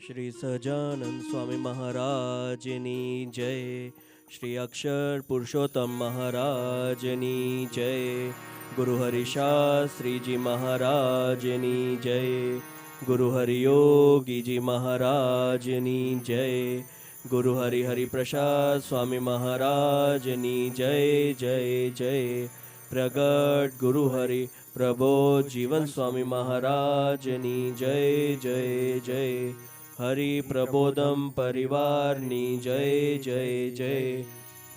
શ્રી સહજાનંદ સ્વામી મહારાજની જય. શ્રી અક્ષર પુરુષોત્તમ મહારાજની જય. ગુરુ હરિશાસ્ત્રીજી મહારાજની જય. ગુરુ હરિયોગીજી મહારાજની જય. ગુરુ હરિપ્રસાદ સ્વામી મહારાજની જય જય જય. પ્રગટ ગુરુ હરિ પ્રબોધ જીવન સ્વામી મહારાજની જય જય જય. હરિ પ્રબોધમ પરિવારની જય જય જય.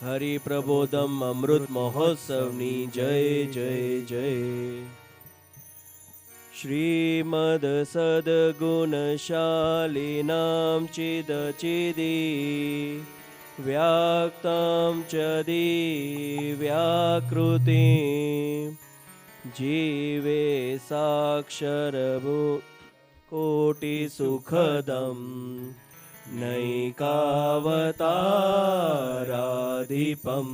હરિ પ્રબોધમ અમૃત મહોત્સવની જય જય જય. શ્રીમદ સદગુણશાલિનાં ચિદચિદી વ્યાક્તાં ચ દિવ્યાકૃતિં જીવે સાક્ષરભૂ કોટિસુખદં નૈકાવતારાધિપં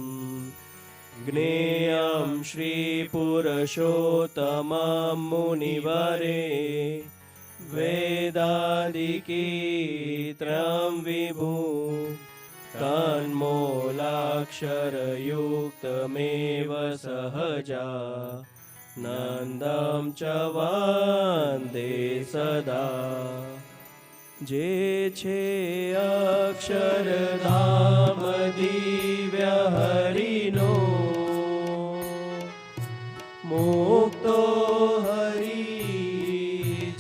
જ્ઞેયં શ્રીપુરુષોત્તમં મુનિવરે વેદાદિકીત્રં વિભું તન્મૂલાક્ષરયુક્તમેવ સહજા નંદં ચ વંદે સદા. જે છે અક્ષરધામ દિવ્ય હરિનો મુક્તો હરિ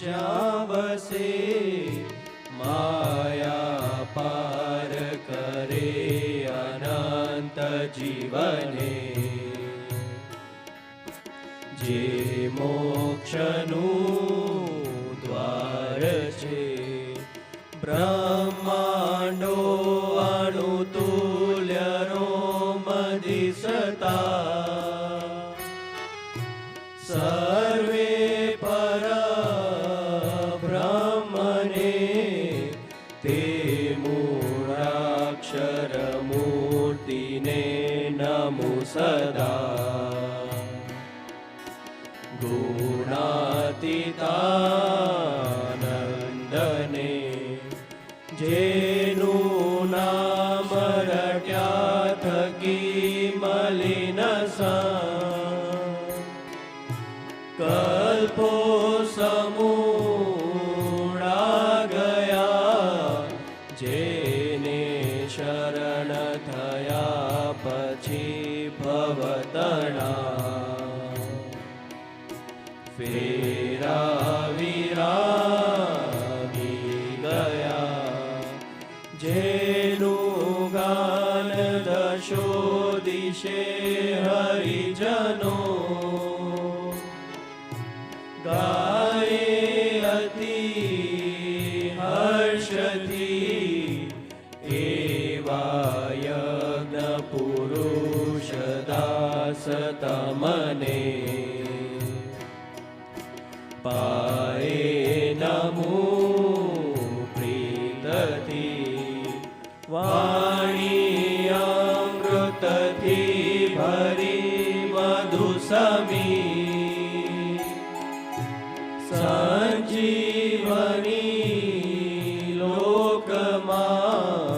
જ્યાં બસે માયા પાર કરે અનંત જીવને. જે મોક્ષનું દ્વાર છે બ્રહ્માંડો અણુતુલ્ય રોમધિસતા સર્વે પર બ્રહ્મને તે મૂળાક્ષર મૂર્તિને નમો સદા. ગુણાતીતાનંદને જેનું નામ રટ્યા થકી મલિન કલ્પો સમૂળા ગયા. જેને શરણ થયા પછી ભવતણા ફેરાવી ગયા. જેનું ગાન દશો દિશે હરિજનો ગાય અતિ હર્ષથી એવા યજ્ઞ પુરુષ દાસ તમને પાએ નમો પ્રીતથી વાણી અમૃતથી ભરી મધુ સમી સંજીવની લોકમાં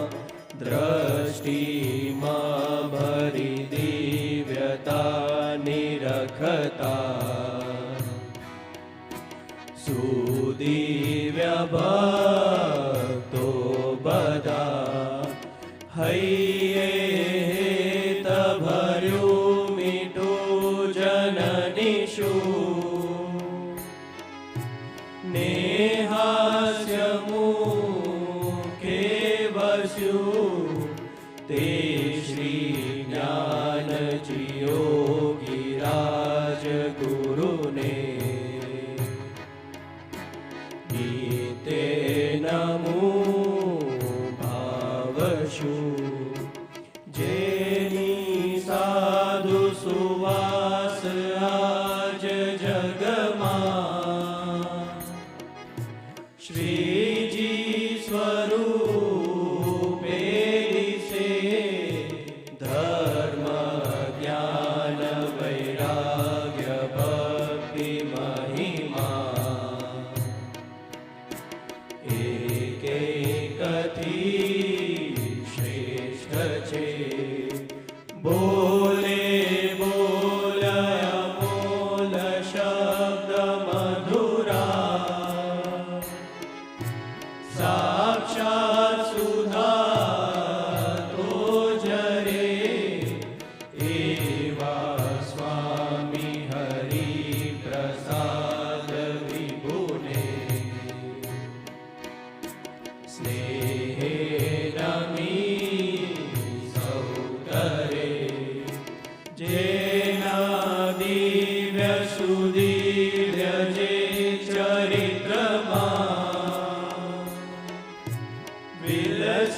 દ્રષ્ટિમાં ભરી દિવ્યતા નિરખતા સુદિવ્ય ભક્તો બધા હૈયે હેત ભર્યું મીઠું જનનીશું નેહાસ્ય મુખે વસ્યું તે શ્રી જ્ઞાનજી યોગી રાજ ગુરુને તે નમો ભાવશું. જેની સાધુ સુવાસ આજ જગમાં શ્રીજી સ્વરૂપે દિશે ધર્મ જ્ઞાન વૈરાગ્ય ભક્તિ મહિમા. એકે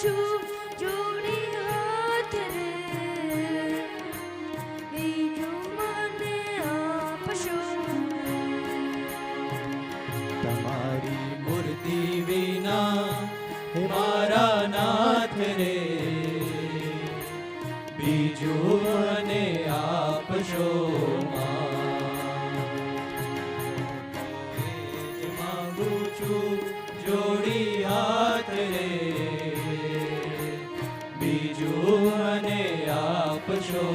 છું જોડી હાથ રે, બીજું મને આપશો. તમારી મૂર્તિ વિના હે મારા નાથ રે, બીજું મને આપશો માંગુ છું જોડી હાથ રે, બીજું મને આપશો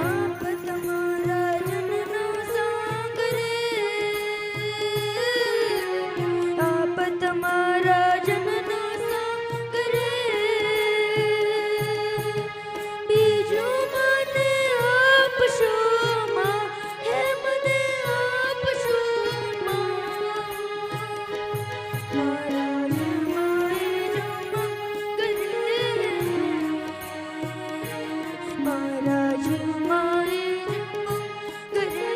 આપ તમારા જનનો સંગ રે, આપ તમારા જનનો સંગ રે, બીજું મને આપશો માં, હે મને આપશો માં. મારા જમાએ જો મંગ રે, મારા જમાએ જો મંગ રે,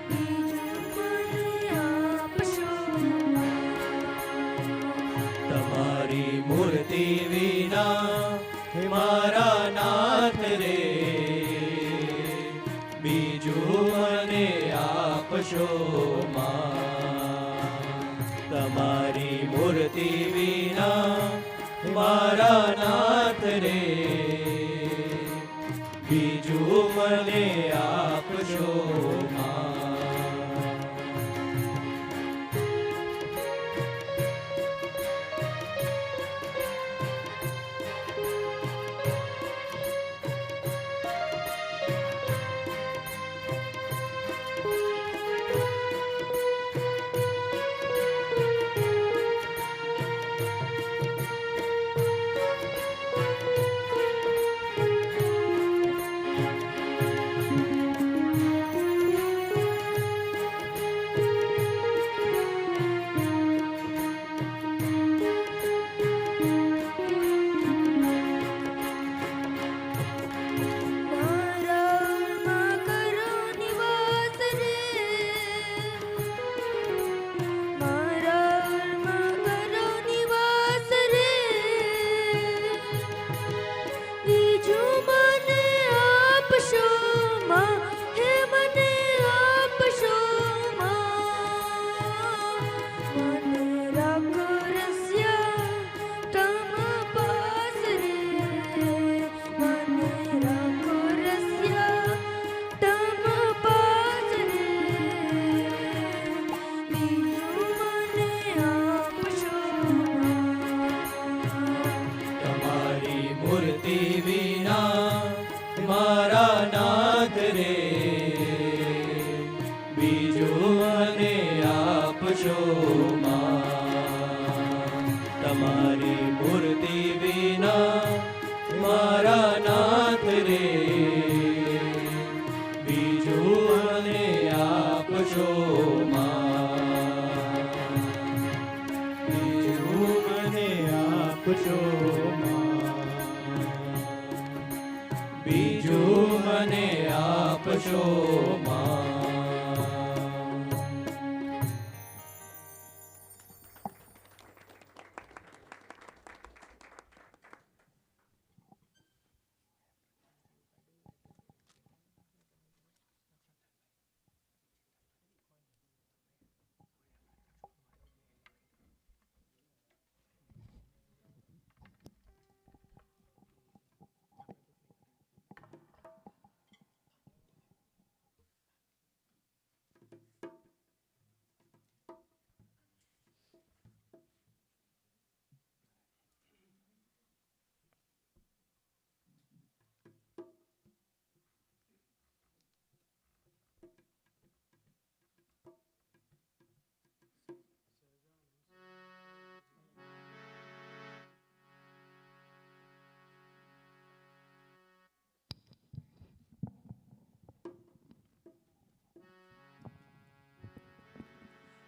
બીજું મને આપશો. તમારી મૂર્તિ વિના હે મારા નાથ રે, બીજું મને આપશો તમારી મૂર્તિ વિના હે મારા નાથ રે, બીજું મને આપશો મારામાં કરો નિવાસ રે, મારામાં કરો નિવાસ રે, બીજું મને આપશો માં, હે મને આપશો માં. મને રાખો રસ્યા તમ પાસ રે, મને રાખો રસ્યા તમ પાસ રે, બીજું મને આપશો માં. તમારી મૂર્તિ વિના મારા નાથ રે, બીજું મને આપશો તમારી મૂર્તિ વિના મારા નાથ રે, બીજું મને આપશો બીજું મને આપશો બીજું મને આપશો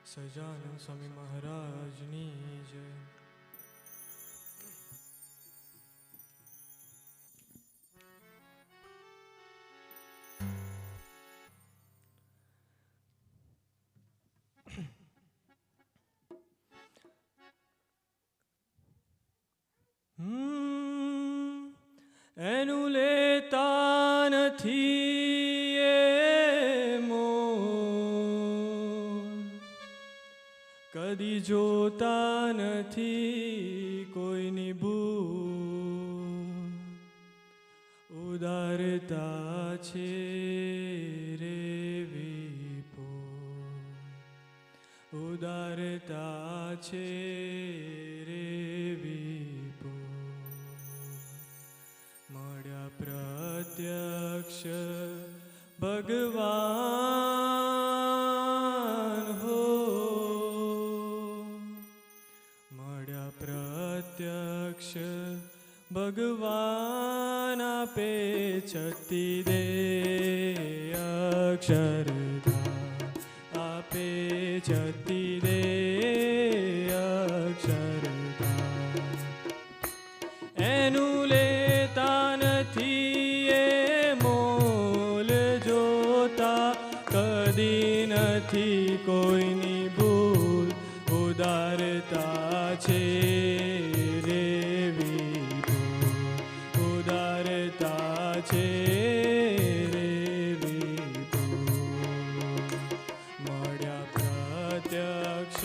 સજાનંદ સ્વામી મહારાજની જય. એનું લેતા નથી એ મોલ, કદી જોતા નથી કોઈની ભૂલ, ઉદારતા છે રે વિપુલ, ઉદારતા છે રે વિપુલ. મળ્યા પ્રત્યક્ષ ભગવાન હો, મળ્યા પ્રત્યક્ષ ભગવાન આપે છતી દે અક્ષરધામ, આપે છતી દે અક્ષરધામ. એનું લેતા નથી એ મોલ, જોતા કદી નથી કોઈની ભૂલ, ઉદારતા છે રે વિભૂલ, ઉદારતા છે રે વિભૂલ. મળ્યા પ્રત્યક્ષ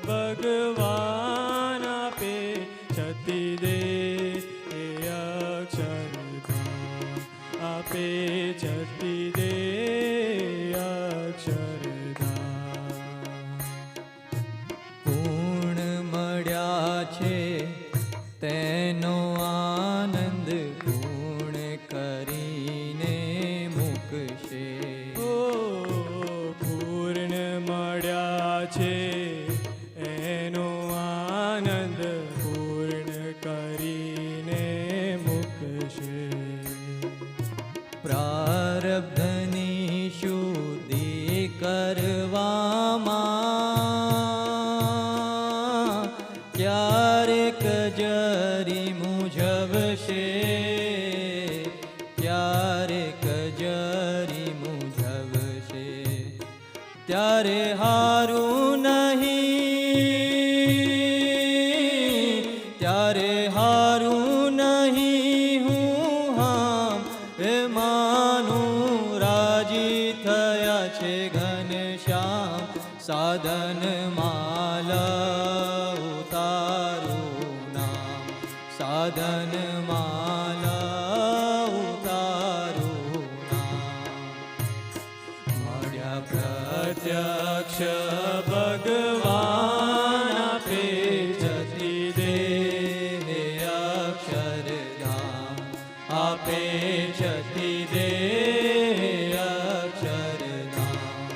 ભગવાન આપે છતી દે અક્ષરધામ, આપે છતી દે અક્ષરધામ. પૂર્ણ મળ્યા છે તેનો આનંદ પૂર્ણ કરીને મૂકશે. ઓ પૂર્ણ મળ્યા છે એનો આનંદ પૂર્ણ કરીને મૂકશે. પ્રારબ્ધની શુદ્ધિ કરવામાં ક્યારેક જરી મૂંઝવશે, ક્યારેક જરી મૂંઝવશે. ત્યારે હારું નહીં, ત્યારે હારું નહીં, હું હામ એ માનું રાજી થયા છે ઘનશ્યામ. સાધન માલા ઉતારું નામ, સાધન માલા ઉતારું નામ. મળ્યા પ્રત્યક્ષ ભગવાન આપે છતી દે અક્ષરધામ, આપે છતી દે અક્ષરધામ.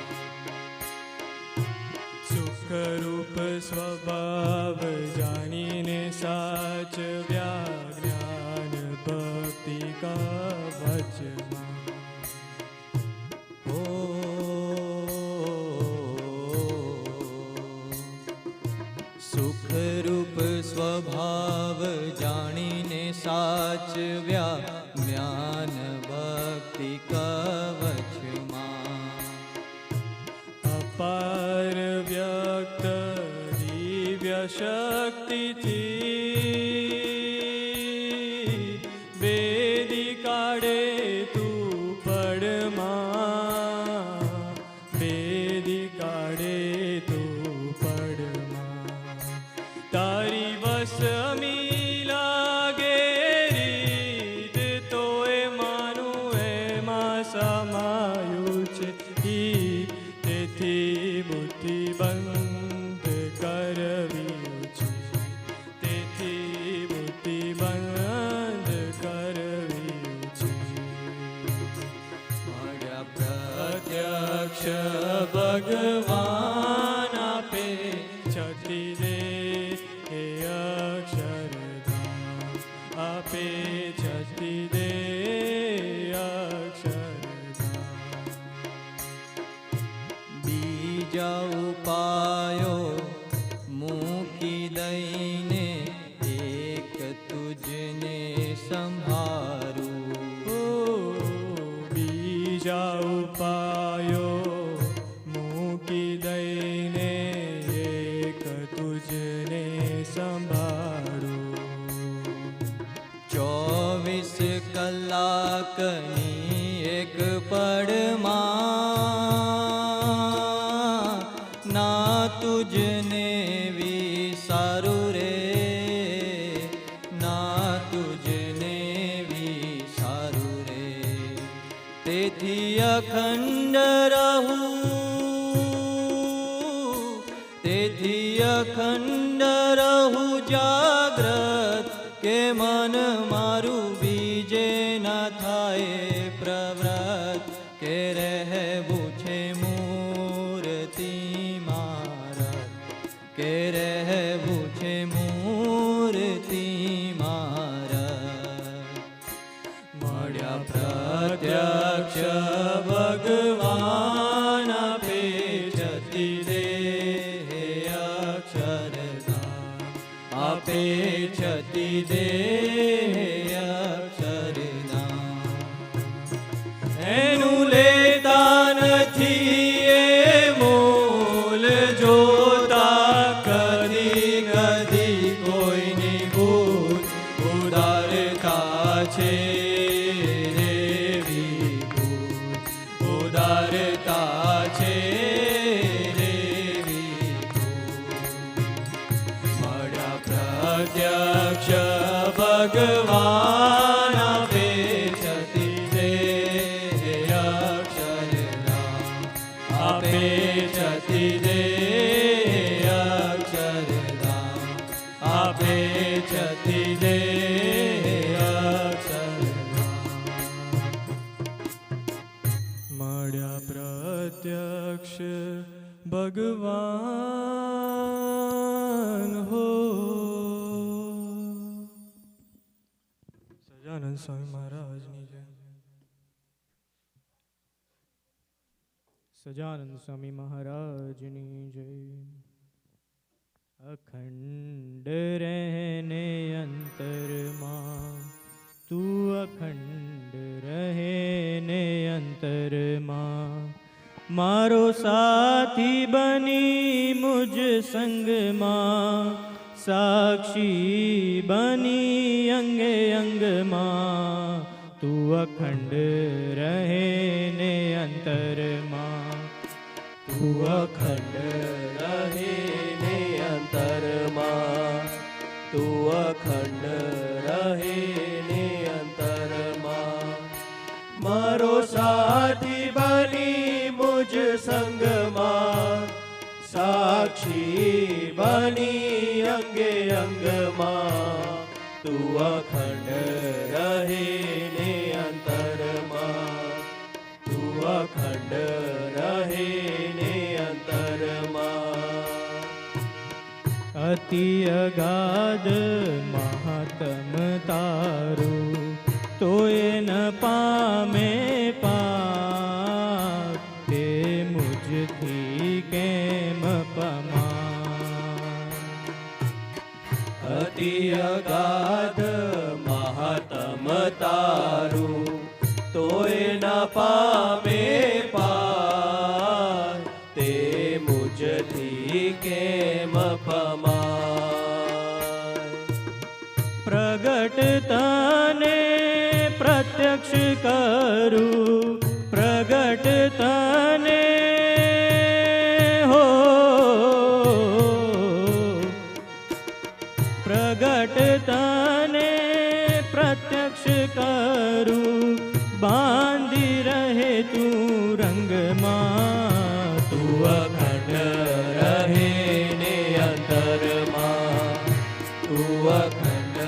સુખરૂપ સ્વભાવ જાણીને સાચવ્યા જ્ઞાન ભક્તિ કવચમાં. ઓ સુખરૂપ સ્વભાવ જાણીને સાચવ્યા જ્ઞાન ભક્તિ કવચમાં. અપાર વ્યક્ત દિવ્ય શક્તિથી વેદી કાઢે તું પડમાં, વેદી કાઢે તું પડમાં. તારી વસમી લાગે રીત તો એ માનું એમાં સમાયું છે. તેથી બુદ્ધિ બંધ કરવી છે, તેથી બુદ્ધિ બંધ કરવી છે. મળ્યા પ્રત્યક્ષ ભગવાન આપે છતી દે એ અક્ષરધામ, આપે છતી દે અક્ષરધામ. બીજા ઉપાય તુજને સંભારું. ઓ બીજા ઉપાયો મૂકી દઈને એક તુજને સંભાળું. 24 કલાકની એક પળમાં ના તુજને વિસારું રે, ના તુજને વિસારું રે. તેથી અખંડ રહું, તેથી અખંડ રહું જાગ્રત, કે મન મારું બીજે ના થાય પ્રવ્રત. કે રહેવું છે મૂર્તિ મારા, કે રહેવું છે મૂર્તિ મારા. મળ્યા પ્રત્યક્ષ ભગવાન આપે જતી દેહ અક્ષરધામ, આપે છતી દેહ અક્ષરધામ. એનું લેતા નથી એ મૂલ જોતા, કદી કદી કોઈની ભૂલ ઉદારતા છે રે વિભૂલ, ઉદારતા છે રે વિભૂલ. મળ્યા પ્રત્યક્ષ ભગવાન આપે છતી દેહ અક્ષરધામ, આપે છતી દેહ અક્ષરધામ, આપે છતી દેહ અક્ષરધામ. મળ્યા પ્રત્યક્ષ ભગવાન હો. સજાનંદ સ્વામી મહારાજની જય. સજાનંદ સ્વામી મહારાજની જય. અખંડ રહેને અંતરમાં, તું અખંડ રહેને અંતરમાં, મારો સાથી બની મુજ સંગમાં, સાક્ષી બની અંગે અંગમાં, તું અખંડ રહેને અંતરમાં, તું અખંડ રહેને અંતરમાં, તું અખંડ રહેને અંતરમાં. મારો સાથી બની મુજ સંગમાં, સાક્ષી બની અંગે અંગમાં, તું અખંડ રહેને અંતરમાં, તું અખંડ રહેને અંતરમાં. અતિ અગાધ મહાત્મ તારું, તો એ ન પામે પાર, તે મુજથી કેમ પમાર. અતિ અગાધ મહાત્મ તારું, તોય ન પામે પાર, તે મુજથી કેમ પમાર. પ્રગટ તને પ્રત્યક્ષ કરું, પ્રગટ તને હો, પ્રગટ તને પ્રત્યક્ષ કરું, બાંધી રહે તું રંગમાં, તું અખંડ રહે ને અંતરમાં, તું અખંડ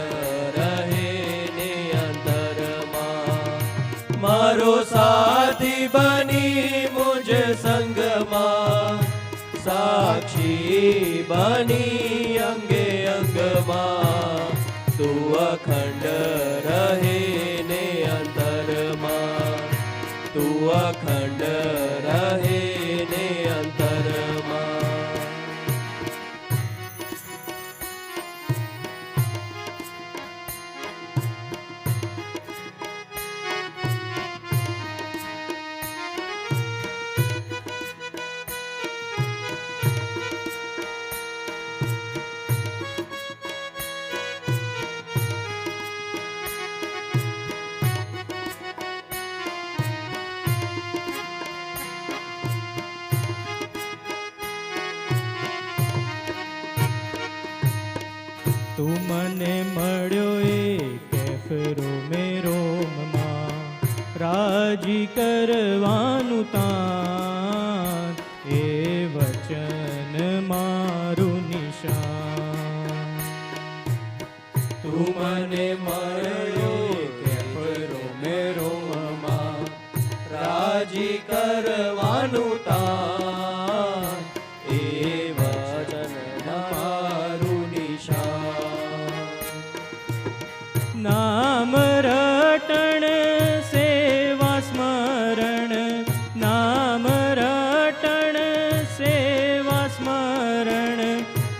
રહે ને અંતરમાં. મારો સાથી બની મુજ સંગમાં, સાક્ષી બની અંગે અંગમાં, તું અખંડ રહે ને અંતરમાં, તું અખંડ રહે ને અંતરમાં. મળ્યો એ કેફરો મેરોમમાં રાજી કરવાનું તાન એ વચન મારું નિશાન તું મને મળ્યો કેફરો મેરોમમાં રાજી કરવાનું તાન એ વચન મારું નિશાન નામ રટણ સેવા સ્મરણ નામ રટણ સેવા સ્મરણ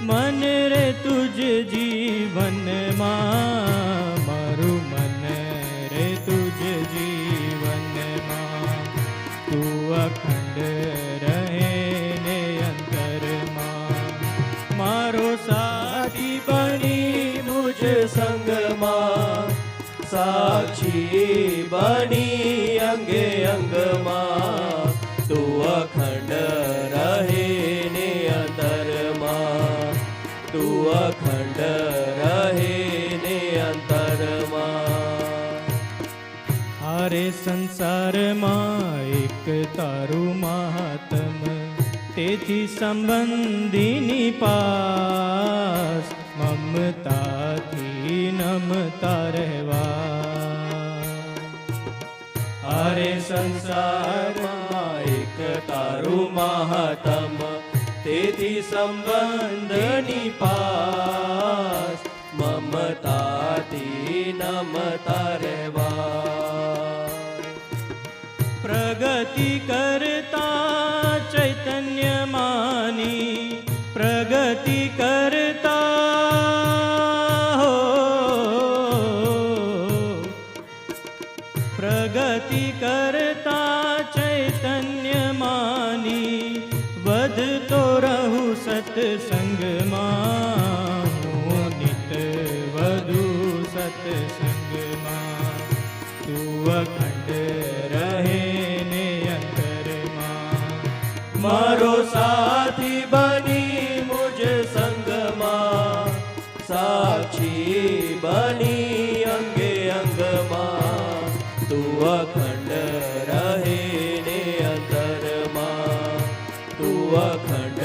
મન રે તુજ જીવનમાં મારું મન રે તુજ જીવનમાં તું અખંડ રહે ને અંતરમાં મારો સાથી બની મુજ સંગમાં સાક્ષી બની અંગે અંગમાં તું અખંડ રહે ને અંતરમાં તું અખંડ રહે ને અંતરમાં હારે સંસારમાં એક તારું મહાત્મ તેથી સંબંધીની પાસ મમતાથી નમતા રહેવા હારે સંસારમાં એક તારું મહાત્મ તેથી સંબંધની પાસ મમતાથી નમતા રહેવા પ્રગતિ કરતા ચૈતન્ય માની પ્રગતિ કરતા હો પ્રગતિ કરતા ચૈતન્ય માની વધતો રહું સત્સંગમાં હું નિત વધુ સત્સંગમાં તું અખંડ રહે ને અંતરમાં મારો સાથી બની મુજ સંગમાં સાક્ષી બની અંગે અંગમાં તું અખંડ રહે ને અંતરમાં તું અખંડ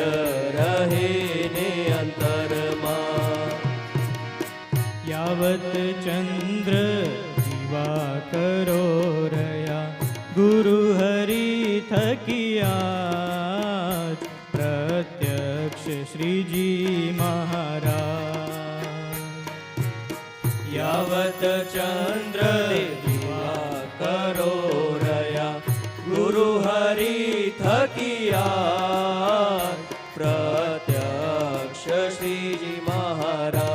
રહે ને અંતરમાં યાવત ચંદ્ર દિવાકરો રહ્યા ગુરુ હરિ થકિયા પ્રત્યક્ષ શ્રીજી મહારાજ યાવત ચંદ્ર દિવાકરો રહ્યા ગુરુ હરિ થકિયા પ્રત્યક્ષ શ્રીજી મહારાજ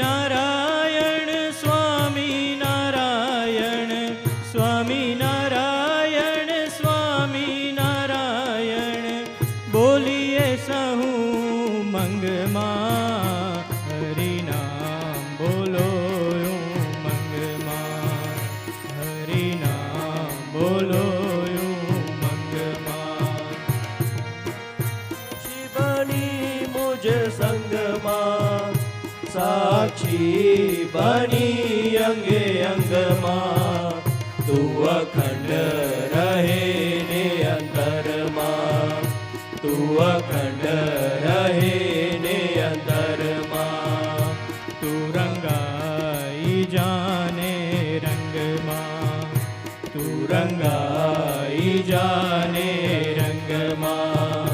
સ્વામિનારાયણ સ્વામિનારાયણ સ્વામિનારાયણ સ્વામિનારાયણ બોલીએ સહુ મંગમાં હરિનામ બોલો મંગમાં હરિનામ બોલો મંગમાં શિવની મુજ સંગમાં સાક્ષી બની અંગે અંગમાં તું અખંડ રહે ને અંતરમાં તું અખંડ રહે ને અંતરમાં તું રંગાઈ જાને રંગમાં તું રંગાઈ જાને રંગમાં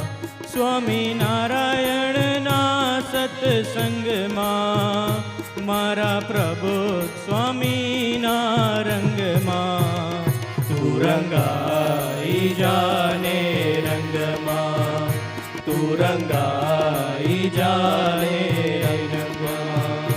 સ્વામિનારાયણના સત્સંગમાં મારા પ્રભુ સ્વામીના રંગમાં તું રંગાઈ જાને રંગમાં તું રંગાઈ જાને રંગમાં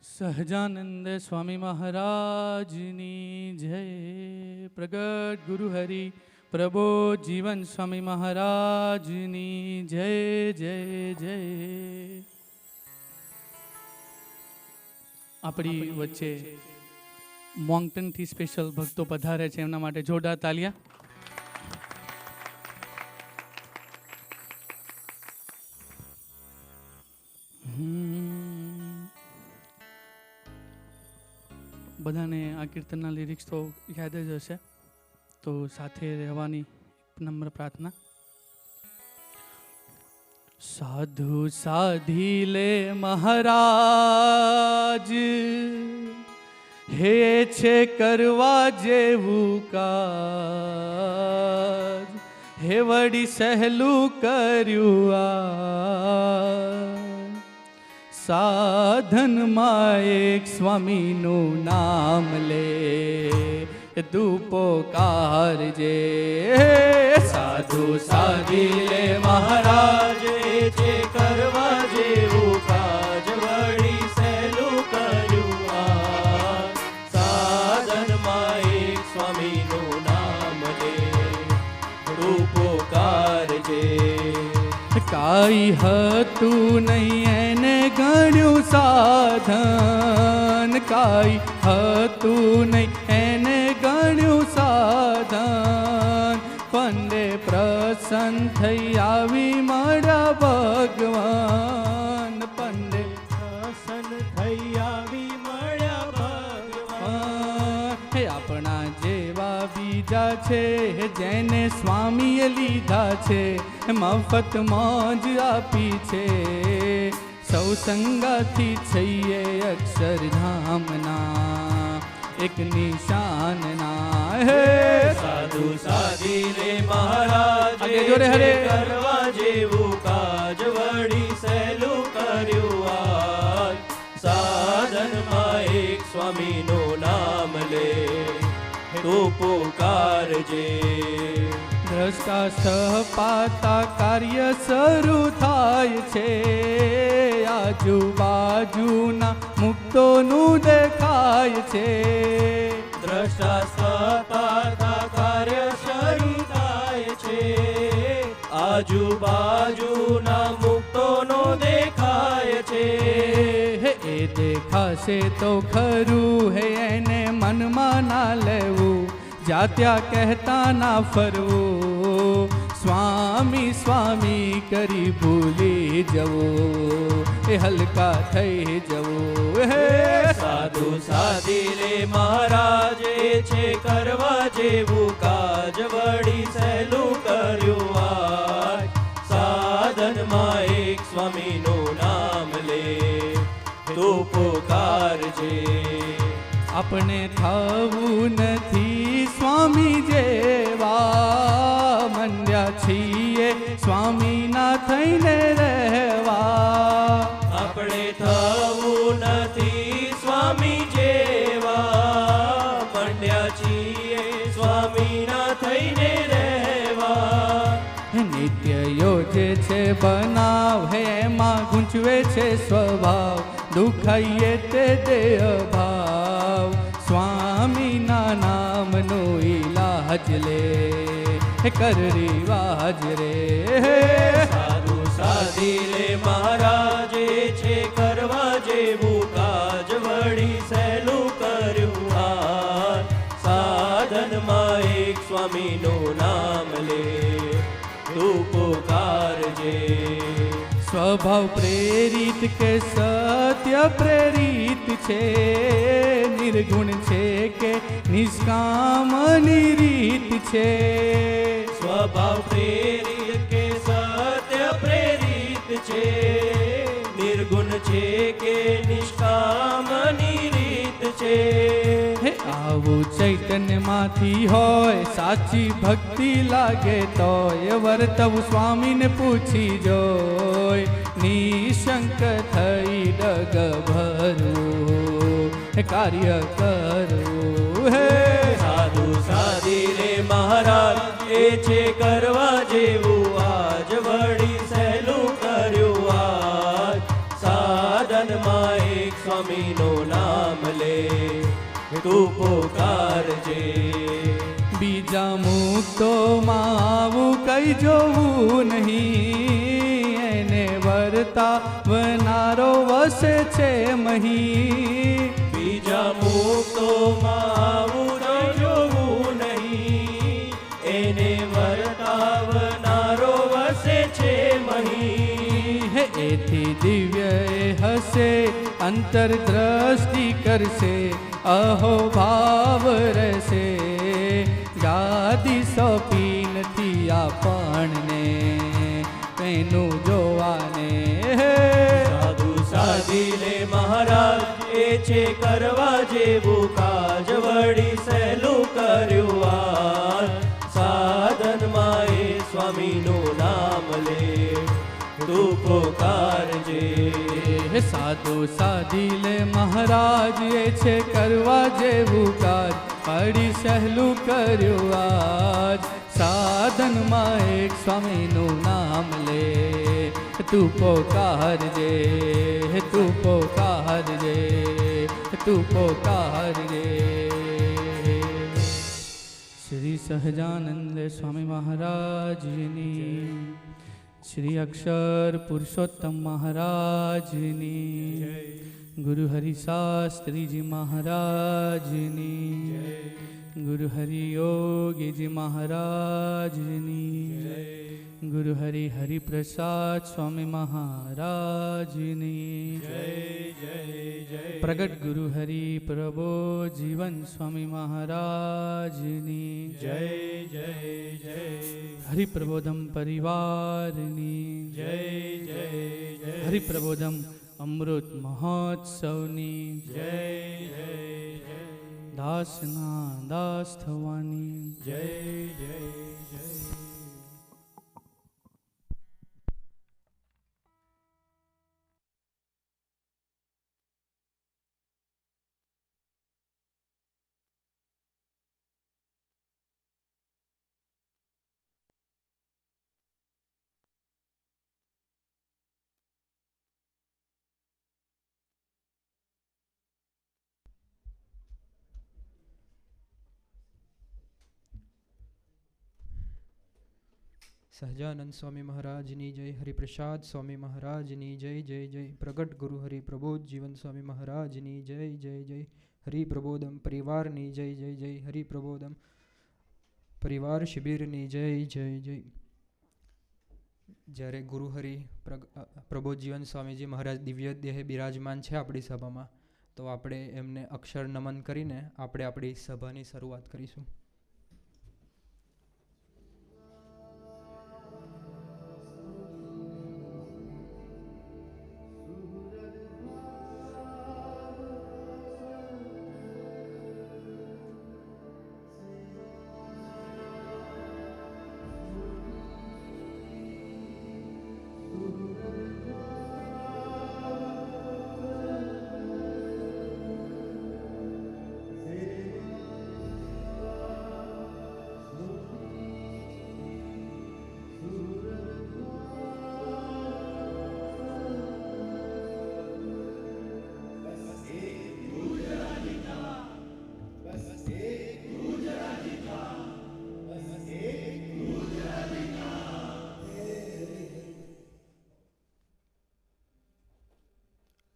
સહજાનંદ સ્વામી મહારાજની જય. પ્રગટ ગુરુ હરિ પ્રબોધ જીવન સ્વામી મહારાજની જય જય જય. આપણી વચ્ચે મોંગટનથી સ્પેશિયલ ભક્તો પધારે છે, એમના માટે જોરદાર તાલિયા. બધાને આ કીર્તનના લિરિક્સ તો યાદ જ હશે, તો સાથે રહેવાની નમ્ર પ્રાર્થના. સાધુ સાધી લે મહારાજ, હે છે કરવા જેવું કાજ, હે વડી સહેલું કર્યું આ. સાધનમાં એક સ્વામીનું નામ લે, તું પોકારજે. સાધુ સાધી લે મહારાજ, જે કરવા જેવું કાજ વળી સહેલું કર્યું આ. સાધનમાં એક સ્વામીનું નામ લે, તું પોકારજે. કાઈ હતું નહીં એને ગણ્યું સાધન, કાઈ હતું નહીં એને ગણ્યું સાધન. પંડે પ્રસન્ન થઈ આવી મળ્યા ભગવાન, પંડે પ્રસન્ન થઈ આવી મળ્યા ભગવાન. હે આપણા જેવા બીજા છે, જેને સ્વામીએ લીધા છે, મફતમાં જ આપી છે. સૌ સંગાથી છઈએ અક્ષરધામના, એક નિશાનના. હે સાધુ સાધી લે મહારાજ, જોડે હરે કરવા જેવું કાજ વળી સહેલું કર્યું આ. સાધનમાં એક સ્વામીનું નામ લે, તું પોકારજે. દ્રષ્ટા સહપાતા કાર્ય શરૂ થાય છે, આજુબાજુના મુક્તોનું દેખાય છે. દ્રષ્ટા સહપાતા કાર્ય શરૂ થાય છે, આજુબાજુના મુક્તોનો દેખાય છે. એ દેખાશે તો ખરું, હે એને મનમાં ના લેવું, જ્યાં ત્યાં કહેતા ના ફરવું. સ્વામી સ્વામી કરી ભૂલી જવું, એ હલકા થઈ જવું. હે સાધુ સાધી લે મહારાજ, છે કરવા જેવું કાજ વળી સહેલું કર્યું આ. સાધનમાં એક સ્વામીનું નામ લે, તું પોકારજે. આપણે થવું નથી સ્વામી જેવા, મંડ્યા છીએ સ્વામીના થઈને રહેવા. આપણે થવું નથી સ્વામી જેવા, મંડ્યા છીએ સ્વામીના થઈને રહેવા. નિત્ય યોજે છે બનાવ, હે એમાં ગૂંચવે છે સ્વભાવ, દુખાઈએ તે દેહ ભાવ. સ્વામીના નામનો ઈલાજ લે, કર રિવાજ રે. સાધુ સાધી લે મહારાજ, છે કરવા જેવું કાજ વળી સહેલું કર્યું આ. સાધનમાં એક સ્વામીનું નામ લે, તું પોકારજે. સ્વભાવ પ્રેરિત કે સત્ય પ્રેરિત છે, નિર્ગુણ છે કે નિષ્કામની રીત છે. સ્વભાવ પ્રેરિત કે સત્ય પ્રેરિત છે, નિર્ગુણ છે કે નિષ્કામની રીત છે. હે આવું ચૈતન્યમાંથી હોય, સાચી ભક્તિ લાગે તોય, વર્તવું સ્વામીને પૂછી જોય. નિશંક થઈ ડગ ભરવું, કાર્ય કરવું. હે સાધુ સાધી લે મહારાજ, એ છે કરવા જેવું આજ વળી સહેલું કર્યું આ. સાધનમાં એક સ્વામીનું નામ લે, તું પોકારજે. બીજા મુક્તોમાં આવું કઈ જોવું નહીં, એને વર્તાવનારો વસે છે મહી. બીજા મુક્તોમાં આવું ન જોવું નહીં, એને વર્તાવનારો વસે છે મહી. હે એથી દિવ્ય એ હશે, અંતરદ્રષ્ટિ કરશે, અહો ભાવ રહેશે. ગાદી સોંપી નથી આપણને, એનું જોવાને. સાધુ સાધી લે મહારાજ, એ છે કરવા જેવું કાજ, વળી સહેલું કર્યું આજ. સાધનમાં એ સ્વામીનું નામ લે, તું પોકારજે. હે સાધુ સાધી લે મહારાજ, એ છે કરવા જેવું કાજ, પડી સહેલું કર્યું આજ. સાધનમાં એક સ્વામીનું નામ લે, તું પોકારજે, તું પોકારજે, તું પોકારજે. શ્રી સહજાનંદ સ્વામી મહારાજની, શ્રી અક્ષર પુરુષોત્તમ મહારાજની, ગુરુ હરિશાસ્ત્રીજી મહારાજની, ગુરુ હરિયોગીજી મહારાજની, ગુરુ હરિપ્રસાદ સ્વામી મહારાજની, પ્રગટ ગુરુ હરિ પ્રભો જીવન સ્વામી મહારાજની, જય જય જય. હરિપ્રબોધમ પરિવારની, જય જય જય. હરિપ્રબોધમ અમૃત મહોત્સવની, જય જય જય. દાસના દાસ થવાની. જય જય જય. સહજાનંદ સ્વામી મહારાજની જય, હરિપ્રસાદ સ્વામી મહારાજની જય જય જય. પ્રગટ ગુરુ હરિ પ્રબોધ જીવન સ્વામી મહારાજની જય જય જય. હરિપ્રબોધમ પરિવારની જય જય જય. હરિપ્રબોધમ પરિવાર શિબિરની જય જય જય. જ્યારે ગુરુ હરિ પ્રબોધ જીવન સ્વામીજી મહારાજ દિવ્ય દેહે બિરાજમાન છે આપણી સભામાં, તો આપણે એમને અક્ષર નમન કરીને આપણે આપણી સભાની શરૂઆત કરીશું.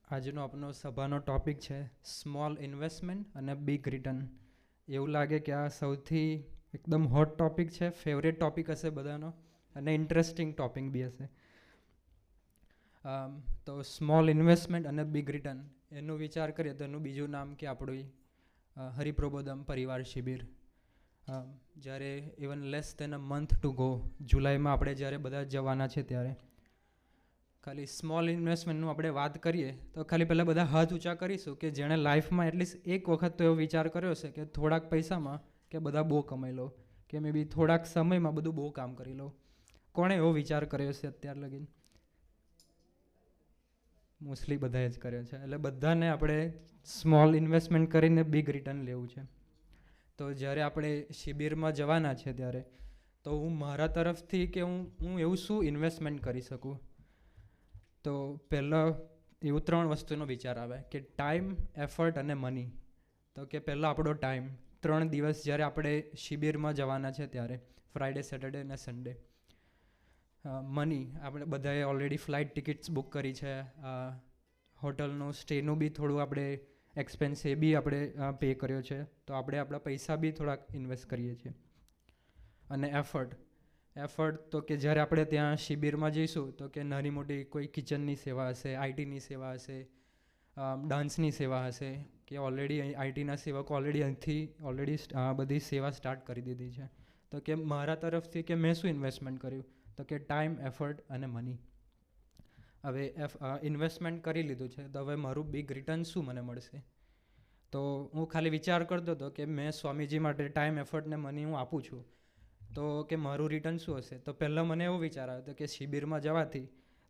આજનો આપણો સભાનો ટૉપિક છે સ્મોલ ઇન્વેસ્ટમેન્ટ અને બિગ રિટર્ન. એવું લાગે કે આ સૌથી એકદમ હોટ ટૉપિક છે, ફેવરેટ ટૉપિક હશે બધાનો અને ઇન્ટરેસ્ટિંગ ટૉપિક બી હશે. તો સ્મોલ ઇન્વેસ્ટમેન્ટ અને બિગ રિટર્ન એનું વિચાર કરીએ તો એનું બીજું નામ કે આપણું હરિપ્રબોધમ પરિવાર શિબિર. જ્યારે even less than a month to go, જુલાઈમાં આપણે જ્યારે બધા જવાના છે ત્યારે ખાલી સ્મોલ ઇન્વેસ્ટમેન્ટનું આપણે વાત કરીએ તો ખાલી પહેલાં બધા હાથ ઊંચા કરીશું કે જેણે લાઈફમાં એટલીસ્ટ એક વખત તો એવો વિચાર કર્યો છે કે થોડાક પૈસામાં કે બધા બહુ કમાઈ લો, કે મે બી થોડાક સમયમાં બધું બહુ કામ કરી લો. કોણે એવો વિચાર કર્યો છે અત્યાર લગીન? મોસ્ટલી બધાએ જ કર્યો છે. એટલે બધાને આપણે સ્મોલ ઇન્વેસ્ટમેન્ટ કરીને બિગ રિટર્ન લેવું છે. તો જ્યારે આપણે શિબિરમાં જવાના છે ત્યારે તો હું મારા તરફથી કે હું એવું શું ઇન્વેસ્ટમેન્ટ કરી શકું, તો પહેલાં એવું 3 વસ્તુનો વિચાર આવે કે ટાઈમ, એફર્ટ અને મની. તો કે પહેલાં આપણો ટાઈમ, 3 દિવસ જ્યારે આપણે શિબિરમાં જવાના છે ત્યારે, ફ્રાઈડે, સેટરડે અને સન્ડે. મની, આપણે બધાએ ઓલરેડી ફ્લાઇટ ટિકિટ્સ બુક કરી છે, હોટલનું સ્ટેનું બી થોડું આપણે એક્સપેન્સ એ બી આપણે પે કર્યો છે, તો આપણે આપણા પૈસા બી થોડાક ઇન્વેસ્ટ કરીએ છીએ. અને એફર્ટ તો કે જ્યારે આપણે ત્યાં શિબિરમાં જઈશું તો કે નાની મોટી કોઈ કિચનની સેવા હશે, આઈટીની સેવા હશે, ડાન્સની સેવા હશે, કે ઓલરેડી આઈટીના સેવકો ઓલરેડી બધી સેવા સ્ટાર્ટ કરી દીધી છે. તો કે મારા તરફથી કે મેં શું ઇન્વેસ્ટમેન્ટ કર્યું, તો કે ટાઈમ, એફર્ટ અને મની. હવે ઇન્વેસ્ટમેન્ટ કરી લીધું છે, તો હવે મારું બિગ રિટર્ન શું મને મળશે? તો હું ખાલી વિચાર કરતો હતો કે મેં સ્વામીજી માટે ટાઈમ, એફર્ટ ને મની હું આપું છું, તો કે મારું રિટર્ન શું હશે? તો પહેલાં મને એવો વિચાર આવ્યો હતો કે શિબિરમાં જવાથી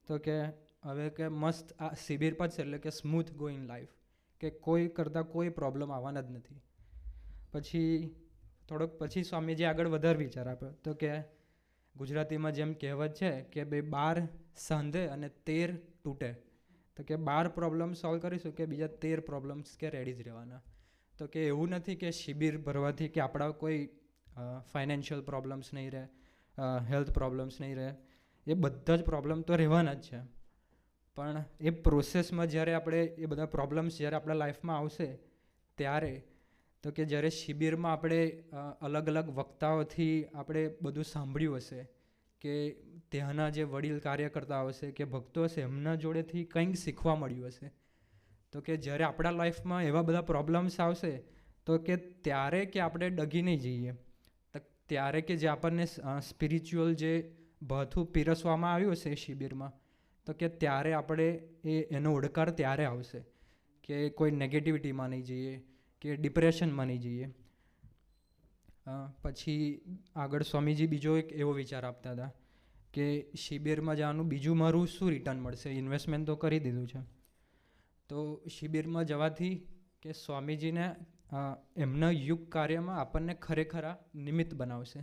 તો કે હવે કે મસ્ત આ શિબિર પતશે એટલે કે સ્મૂથ ગોઈંગ લાઈફ, કે કોઈ કરતાં કોઈ પ્રોબ્લેમ આવવાના જ નથી. પછી થોડોક પછી સ્વામીજી આગળ વધારે વિચાર આપ્યો, તો કે ગુજરાતીમાં જેમ કહેવત છે કે ભાઈ 12 સાંધે અને 13 તૂટે, તો કે 12 પ્રોબ્લેમ સોલ્વ કરીશું કે બીજા 13 પ્રોબ્લેમ્સ કે રેડી જ રહેવાના. તો કે એવું નથી કે શિબિર ભરવાથી કે આપણા કોઈ ફાઇનાન્શિયલ પ્રોબ્લેમ્સ નહીં રહે, હેલ્થ પ્રોબ્લેમ્સ નહીં રહે, એ બધા જ પ્રોબ્લેમ તો રહેવાના જ છે. પણ એ પ્રોસેસમાં જ્યારે આપણે એ બધા પ્રોબ્લેમ્સ જ્યારે આપણા લાઈફમાં આવશે ત્યારે, તો કે જ્યારે શિબિરમાં આપણે અલગ અલગ વક્તાઓથી આપણે બધું સાંભળ્યું હશે, કે ત્યાંના જે વડીલ કાર્યકર્તાઓ હશે કે ભક્તો હશે એમના જોડેથી કંઈક શીખવા મળ્યું હશે, તો કે જ્યારે આપણા લાઈફમાં એવા બધા પ્રોબ્લેમ્સ આવશે તો કે ત્યારે કે આપણે ડગી નહીં જઈએ, ત્યારે કે જે આપણને સ્પિરિચ્યુઅલ જે ભાથું પીરસવામાં આવ્યું હશે શિબિરમાં, તો કે ત્યારે આપણે એનો ઓડકાર ત્યારે આવશે કે કોઈ નેગેટિવિટીમાં નહીં જઈએ કે ડિપ્રેશનમાં નહીં જઈએ. પછી આગળ સ્વામીજી બીજો એક એવો વિચાર આપતા હતા કે શિબિરમાં જવાનું બીજું મારું શું રિટર્ન મળશે? ઇન્વેસ્ટમેન્ટ તો કરી દીધું છે, તો શિબિરમાં જવાથી કે સ્વામીજીને એમના યુગ કાર્યમાં આપણને ખરેખર નિમિત્ત બનાવશે.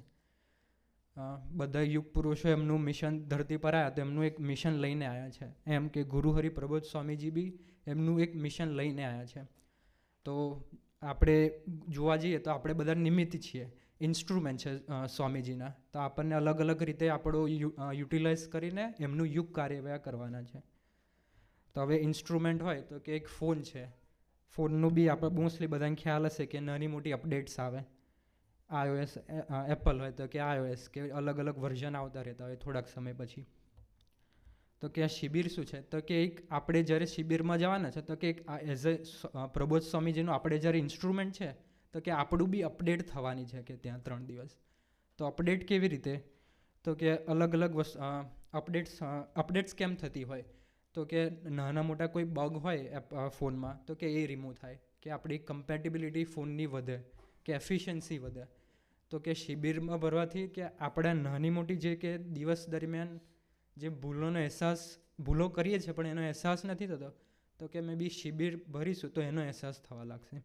બધા યુગ પુરુષો એમનું મિશન ધરતી પર આવ્યા તો એમનું એક મિશન લઈને આવ્યા છે, એમ કે ગુરુ હરિ પ્રબોધ સ્વામીજી બી એમનું એક મિશન લઈને આવ્યા છે. તો આપણે જોવા જઈએ તો આપણે બધા નિમિત્ત છીએ, ઇન્સ્ટ્રુમેન્ટ છે સ્વામીજીના, તો આપણને અલગ અલગ રીતે આપણો યુટિલાઇઝ કરીને એમનું યુગ કાર્યવાહ કરવાના છે. તો હવે ઇન્સ્ટ્રુમેન્ટ હોય તો કે એક ફોન છે, ફોનનું બી આપણે મોસ્ટલી બધાને ખ્યાલ હશે કે નાની મોટી અપડેટ્સ આવે, iOS એપલ હોય તો કે iOS કે અલગ અલગ વર્ઝન આવતા રહેતા હોય થોડાક સમય પછી. તો કે આ શિબિર શું છે? તો કે એક આપણે જ્યારે શિબિરમાં જવાના છે તો કે એક એઝ એ પ્રબોધ સ્વામીજીનું આપણે જ્યારે ઇન્સ્ટ્રુમેન્ટ છે તો કે આપણું બી અપડેટ થવાની છે કે ત્યાં 3 દિવસ. તો અપડેટ કેવી રીતે? તો કે અલગ અલગ અપડેટ્સ કેમ થતી હોય? તો કે નાના મોટા કોઈ બગ હોય ફોનમાં તો કે એ રિમૂવ થાય, કે આપણી કમ્પેટેબિલિટી ફોનની વધે, કે એફિશિયન્સી વધે. તો કે શિબિરમાં ભરવાથી કે આપણા નાની મોટી જે કે દિવસ દરમિયાન જે ભૂલો કરીએ છીએ પણ એનો અહેસાસ નથી થતો, તો કે મે બી શિબિર ભરીશું તો એનો અહેસાસ થવા લાગશે.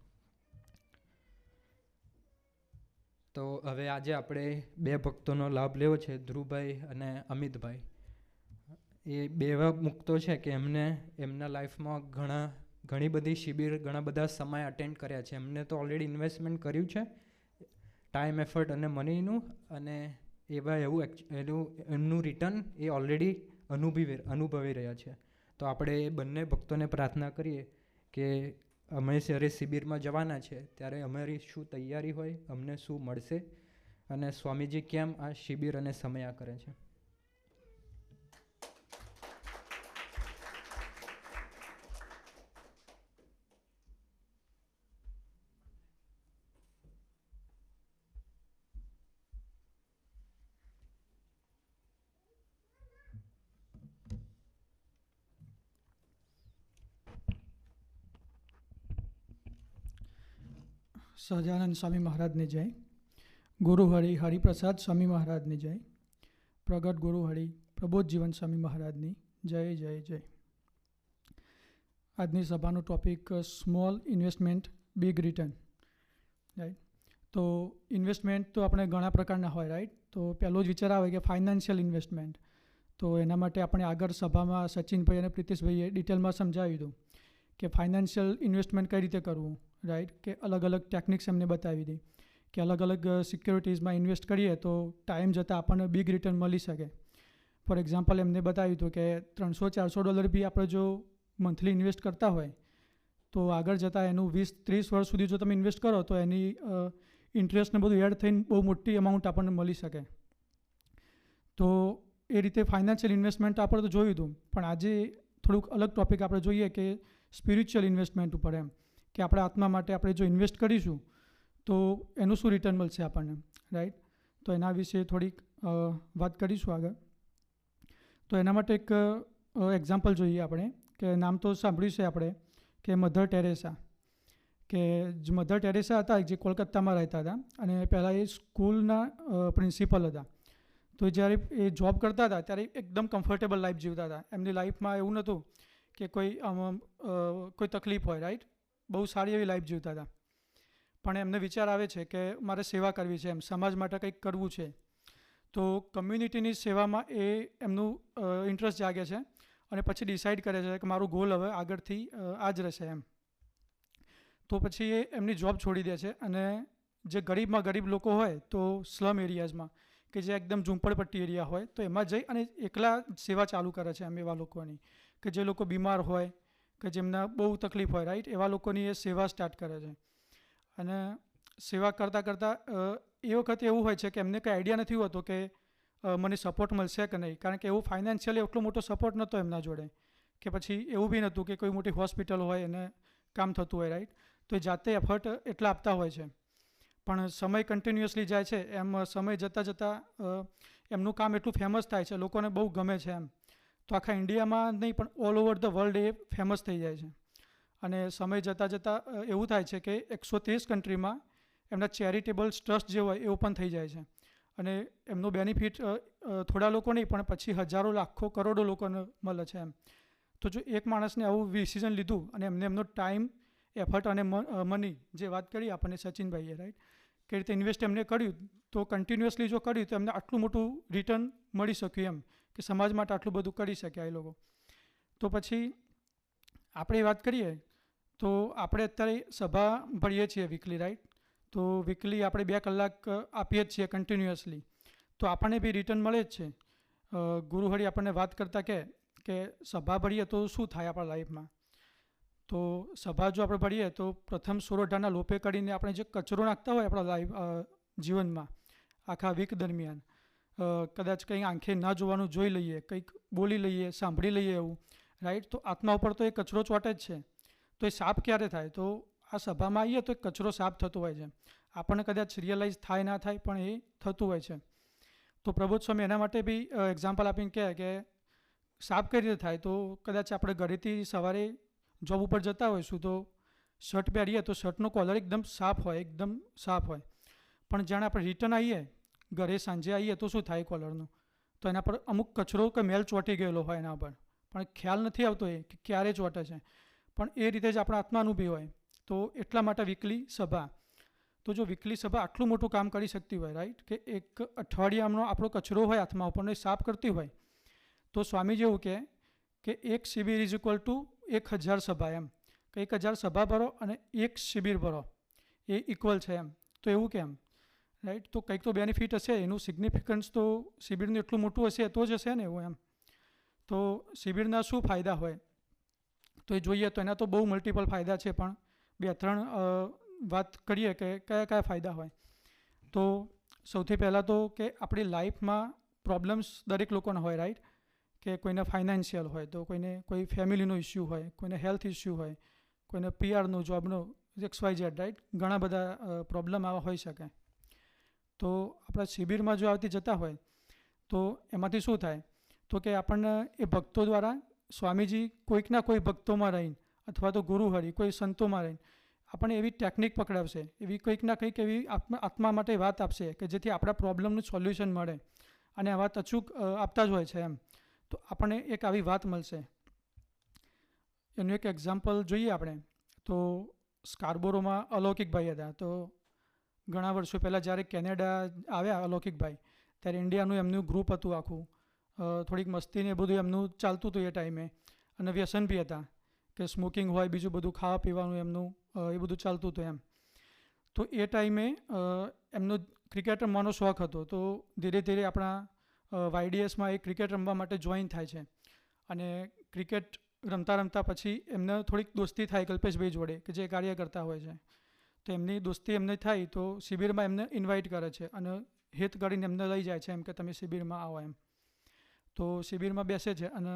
તો હવે આજે આપણે 2 ભક્તોનો લાભ લેવો છે, ધ્રુવભાઈ અને અમિતભાઈ. એ 2 મુક્તો છે કે એમને એમના લાઈફમાં ઘણી બધી શિબિર, ઘણા બધા સમય અટેન્ડ કર્યા છે. એમને તો ઓલરેડી ઇન્વેસ્ટમેન્ટ કર્યું છે ટાઈમ, એફર્ટ અને મનીનું, અને એમનું રિટર્ન એ ઓલરેડી અનુભવી રહ્યા છે. તો આપણે એ બંને ભક્તોને પ્રાર્થના કરીએ કે અમે જ્યારે શિબિરમાં જવાના છે ત્યારે અમારી શું તૈયારી હોય, અમને શું મળશે, અને સ્વામીજી કેમ આ શિબિર અને સમયા કરે છે. સહજાનંદ સ્વામી મહારાજની જય, ગુરુ હરિ હરિપ્રસાદ સ્વામી મહારાજની જય, પ્રગટ ગુરુ હરિ પ્રબોધ જીવન સ્વામી મહારાજની જય જય જય. આજની સભાનું topic small investment big return, right. તો ઇન્વેસ્ટમેન્ટ તો આપણે ઘણા પ્રકારના હોય, રાઈટ. તો પહેલો જ વિચાર આવે કે ફાઇનાન્શિયલ ઇન્વેસ્ટમેન્ટ. તો એના માટે આપણે આગળ સભામાં સચિનભાઈ અને પ્રિતેશભાઈએ ડિટેલમાં સમજાવ્યું હતું કે ફાઇનાન્શિયલ ઇન્વેસ્ટમેન્ટ કઈ રીતે કરવું, રાઈટ, કે અલગ અલગ ટેકનિક્સ એમને બતાવી હતી કે અલગ અલગ સિક્યોરિટીઝમાં ઇન્વેસ્ટ કરીએ તો ટાઈમ જતાં આપણને બિગ રિટર્ન મળી શકે. ફોર એક્ઝામ્પલ એમને બતાવ્યું હતું કે $300-400 બી આપણે જો મંથલી ઇન્વેસ્ટ કરતા હોય તો આગળ જતાં એનું 20-30 વર્ષ સુધી જો તમે ઇન્વેસ્ટ કરો તો એની ઇન્ટરેસ્ટને બધું એડ થઈને બહુ મોટી અમાઉન્ટ આપણને મળી શકે. તો એ રીતે ફાઇનાન્શિયલ ઇન્વેસ્ટમેન્ટ આપણે તો જોયું હતું, પણ આજે થોડુંક અલગ ટૉપિક આપણે જોઈએ કે સ્પિરિચ્યુઅલ ઇન્વેસ્ટમેન્ટ ઉપર, એમ કે આપણા આત્મા માટે આપણે જો ઇન્વેસ્ટ કરીશું તો એનું શું રિટર્ન મળશે આપણને, રાઈટ. તો એના વિશે થોડીક વાત કરીશું આગળ. તો એના માટે એક એક્ઝામ્પલ જોઈએ આપણે, કે નામ તો સાંભળ્યું છે આપણે કે મધર ટેરેસા, કે મધર ટેરેસા હતા જે કોલકાતામાં રહેતા હતા અને પહેલાં એ સ્કૂલના પ્રિન્સિપલ હતા. તો જ્યારે એ જોબ કરતા હતા ત્યારે એકદમ કમ્ફર્ટેબલ લાઈફ જીવતા હતા. એમની લાઈફમાં એવું નહોતું કે કોઈ તકલીફ હોય, રાઈટ, બહુ સારી એવી લાઈફ જીવતા હતા. પણ એમને વિચાર આવે છે કે મારે સેવા કરવી છે, એમ સમાજ માટે કંઈક કરવું છે. તો કમ્યુનિટીની સેવામાં એ એમનું ઇન્ટરેસ્ટ જાગે છે અને પછી ડિસાઇડ કરે છે કે મારું ગોલ હવે આગળથી આ જ રહેશે એમ. તો પછી એ એમની જોબ છોડી દે છે અને જે ગરીબમાં ગરીબ લોકો હોય તો સ્લમ એરિયાઝમાં કે જે એકદમ ઝૂંપડપટ્ટી એરિયા હોય તો એમાં જઈ અને એકલા સેવા ચાલુ કરે છે એમ એવા લોકોની, કે જે લોકો બીમાર હોય કે જેમના બહુ તકલીફ હોય, રાઈટ, એવા લોકોની એ સેવા સ્ટાર્ટ કરે છે. અને સેવા કરતાં કરતાં એ વખતે એવું હોય છે કે એમને કંઈ આઈડિયા નથી હોતો કે મને સપોર્ટ મળશે કે નહીં, કારણ કે એવું ફાઇનાન્શિયલી એટલો મોટો સપોર્ટ નહોતો એમના જોડે, કે પછી એવું બી નહોતું કે કોઈ મોટી હોસ્પિટલ હોય અને કામ થતું હોય, રાઈટ. તો એ જાતે એફર્ટ એટલા આપતા હોય છે. પણ સમય કન્ટિન્યુઅસલી જાય છે એમ સમય જતાં જતાં એમનું કામ એટલું ફેમસ થાય છે, લોકોને બહુ ગમે છે એમ. તો આખા ઇન્ડિયામાં નહીં પણ all over the world A famous થઈ જાય છે. અને સમય જતાં જતાં એવું થાય છે કે 130 કન્ટ્રીમાં એમના ચેરિટેબલ ટ્રસ્ટ જે હોય એ ઓપન થઈ જાય છે. અને એમનો બેનિફિટ થોડા લોકો નહીં પણ પછી હજારો લાખો કરોડો લોકોને મળે છે એમ. તો જો એક માણસને આવું ડિસિઝન લીધું અને એમને એમનો ટાઈમ, એફર્ટ અને મની, જે વાત કરી આપણને સચિનભાઈએ, રાઈટ, કે રીતે ઇન્વેસ્ટ એમને કર્યું તો કન્ટિન્યુઅસલી જો કર્યું તો એમને આટલું મોટું રિટર્ન મળી શક્યું એમ, કે સમાજ માટે આટલું બધું કરી શક્યા એ લોકો. તો પછી આપણે વાત કરીએ તો આપણે અત્યારે સભા ભરીએ છીએ વીકલી, રાઈટ. તો વીકલી આપણે 2 કલાક આપીએ જ છીએ કન્ટિન્યુઅસલી, તો આપણને બી રિટર્ન મળે જ છે. ગુરુહરિ આપણને વાત કરતાં કે સભા ભરીએ તો શું થાય આપણા લાઈફમાં. તો સભા જો આપણે ભરીએ તો પ્રથમ સોરઠાના લોપે કરીને આપણે જે કચરો નાખતા હોય આપણા લાઈફ જીવનમાં આખા વીક દરમિયાન, કદાચ કંઈ આંખે ના જોવાનું જોઈ લઈએ, કંઈક બોલી લઈએ, સાંભળી લઈએ એવું, રાઈટ. તો આત્મા ઉપર તો એ કચરો ચોટે જ છે. તો એ સાફ ક્યારે થાય? તો આ સભામાં આવીએ તો એક કચરો સાફ થતો હોય છે. આપણને કદાચ રિયલાઇઝ થાય ના થાય પણ એ થતું હોય છે. તો પ્રબોધ સ્વામી એના માટે બી એક્ઝામ્પલ આપીને કહે કે સાફ કઈ રીતે થાય. તો કદાચ આપણે ઘરેથી સવારે જોબ ઉપર જતા હોઈશું તો શર્ટ પહેરીએ તો શર્ટનો કોલર એકદમ સાફ હોય, એકદમ સાફ હોય. પણ જાણે આપણે રિટર્ન આવીએ ઘરે, સાંજે આવીએ તો શું થાય કોલરનું? તો એના પર અમુક કચરો કે મેલ ચોંટી ગયેલો હોય એના પર, પણ ખ્યાલ નથી આવતો એ કે ક્યારે ચોંટે છે. પણ એ રીતે જ આપણા આત્માનું બી હોય. તો એટલા માટે વીકલી સભા. તો જો વીકલી સભા આટલું મોટું કામ કરી શકતી હોય, રાઈટ, કે એક અઠવાડિયાનો આપણો કચરો હોય આત્મા ઉપરનો એ સાફ કરતી હોય, તો સ્વામીજી એવું કહે કે 1 શિબિર ઇઝ ઇક્વલ ટુ 1000 સભા એમ, કે 1000 સભા ભરો અને 1 શિબિર ભરો એ ઇક્વલ છે એમ. તો એવું કેમ, રાઈટ. તો કંઈક તો બેનિફિટ હશે, એનું સિગ્નિફિકન્સ તો શિબિરનું એટલું મોટું હશે તો જ હશે ને એવું એમ. તો શિબિરના શું ફાયદા હોય તો એ જોઈએ તો એના તો બહુ મલ્ટિપલ ફાયદા છે, પણ 2-3 વાત કરીએ કે કયા કયા ફાયદા હોય. તો સૌથી પહેલાં તો કે આપણી લાઈફમાં પ્રોબ્લેમ્સ દરેક લોકોના હોય, રાઈટ, કે કોઈને ફાઇનાન્શિયલ હોય, તો કોઈને કોઈ ફેમિલીનો ઇસ્યુ હોય, કોઈને હેલ્થ ઇસ્યુ હોય, કોઈને પીઆરનો, જોબનો, XYZ, રાઈટ, ઘણા બધા પ્રોબ્લેમ આવા હોઈ શકે. તો આપણા શિબિરમાં જો આવતી જતા હોય તો એમાંથી શું થાય તો કે આપણને એ ભક્તો દ્વારા સ્વામીજી કોઈકના કોઈ ભક્તોમાં રહીને અથવા તો ગુરુહરિ કોઈ સંતોમાં રહીને આપણને એવી ટેકનિક પકડાવશે, એવી કંઈકના કંઈક એવી આત્મા માટે વાત આપશે કે જેથી આપણા પ્રોબ્લેમનું સોલ્યુશન મળે. અને આ વાત અચૂક આપતા જ હોય છે એમ. તો આપણને એક આવી વાત મળશે. એનું એક એક્ઝામ્પલ જોઈએ આપણે તો સ્કાર્બોરોમાં અલૌકિકભાઈ હતા. તો ઘણા વર્ષો પહેલાં જ્યારે કેનેડા આવ્યા અલૌકિકભાઈ ત્યારે ઇન્ડિયાનું એમનું ગ્રુપ હતું આખું, થોડીક મસ્તી ને એ બધું એમનું ચાલતું હતું એ ટાઈમે, અને વ્યસન બી હતા કે સ્મોકિંગ હોય, બીજું બધું ખાવા પીવાનું એમનું એ બધું ચાલતું હતું એમ. તો એ ટાઈમે એમનો ક્રિકેટ રમવાનો શોખ હતો. તો ધીરે ધીરે આપણા YDSમાં એ ક્રિકેટ રમવા માટે જોઈન થાય છે, અને ક્રિકેટ રમતા રમતા પછી એમને થોડીક દોસ્તી થાય કલ્પેશભાઈ જોડે, કે જે કાર્ય કરતા હોય છે. તો એમની દોસ્તી એમને થાય તો શિબિરમાં એમને ઇન્વાઇટ કરે છે અને હેત કરીને એમને લઈ જાય છે એમ કે તમે શિબિરમાં આવો એમ. તો શિબિરમાં બેસે છે, અને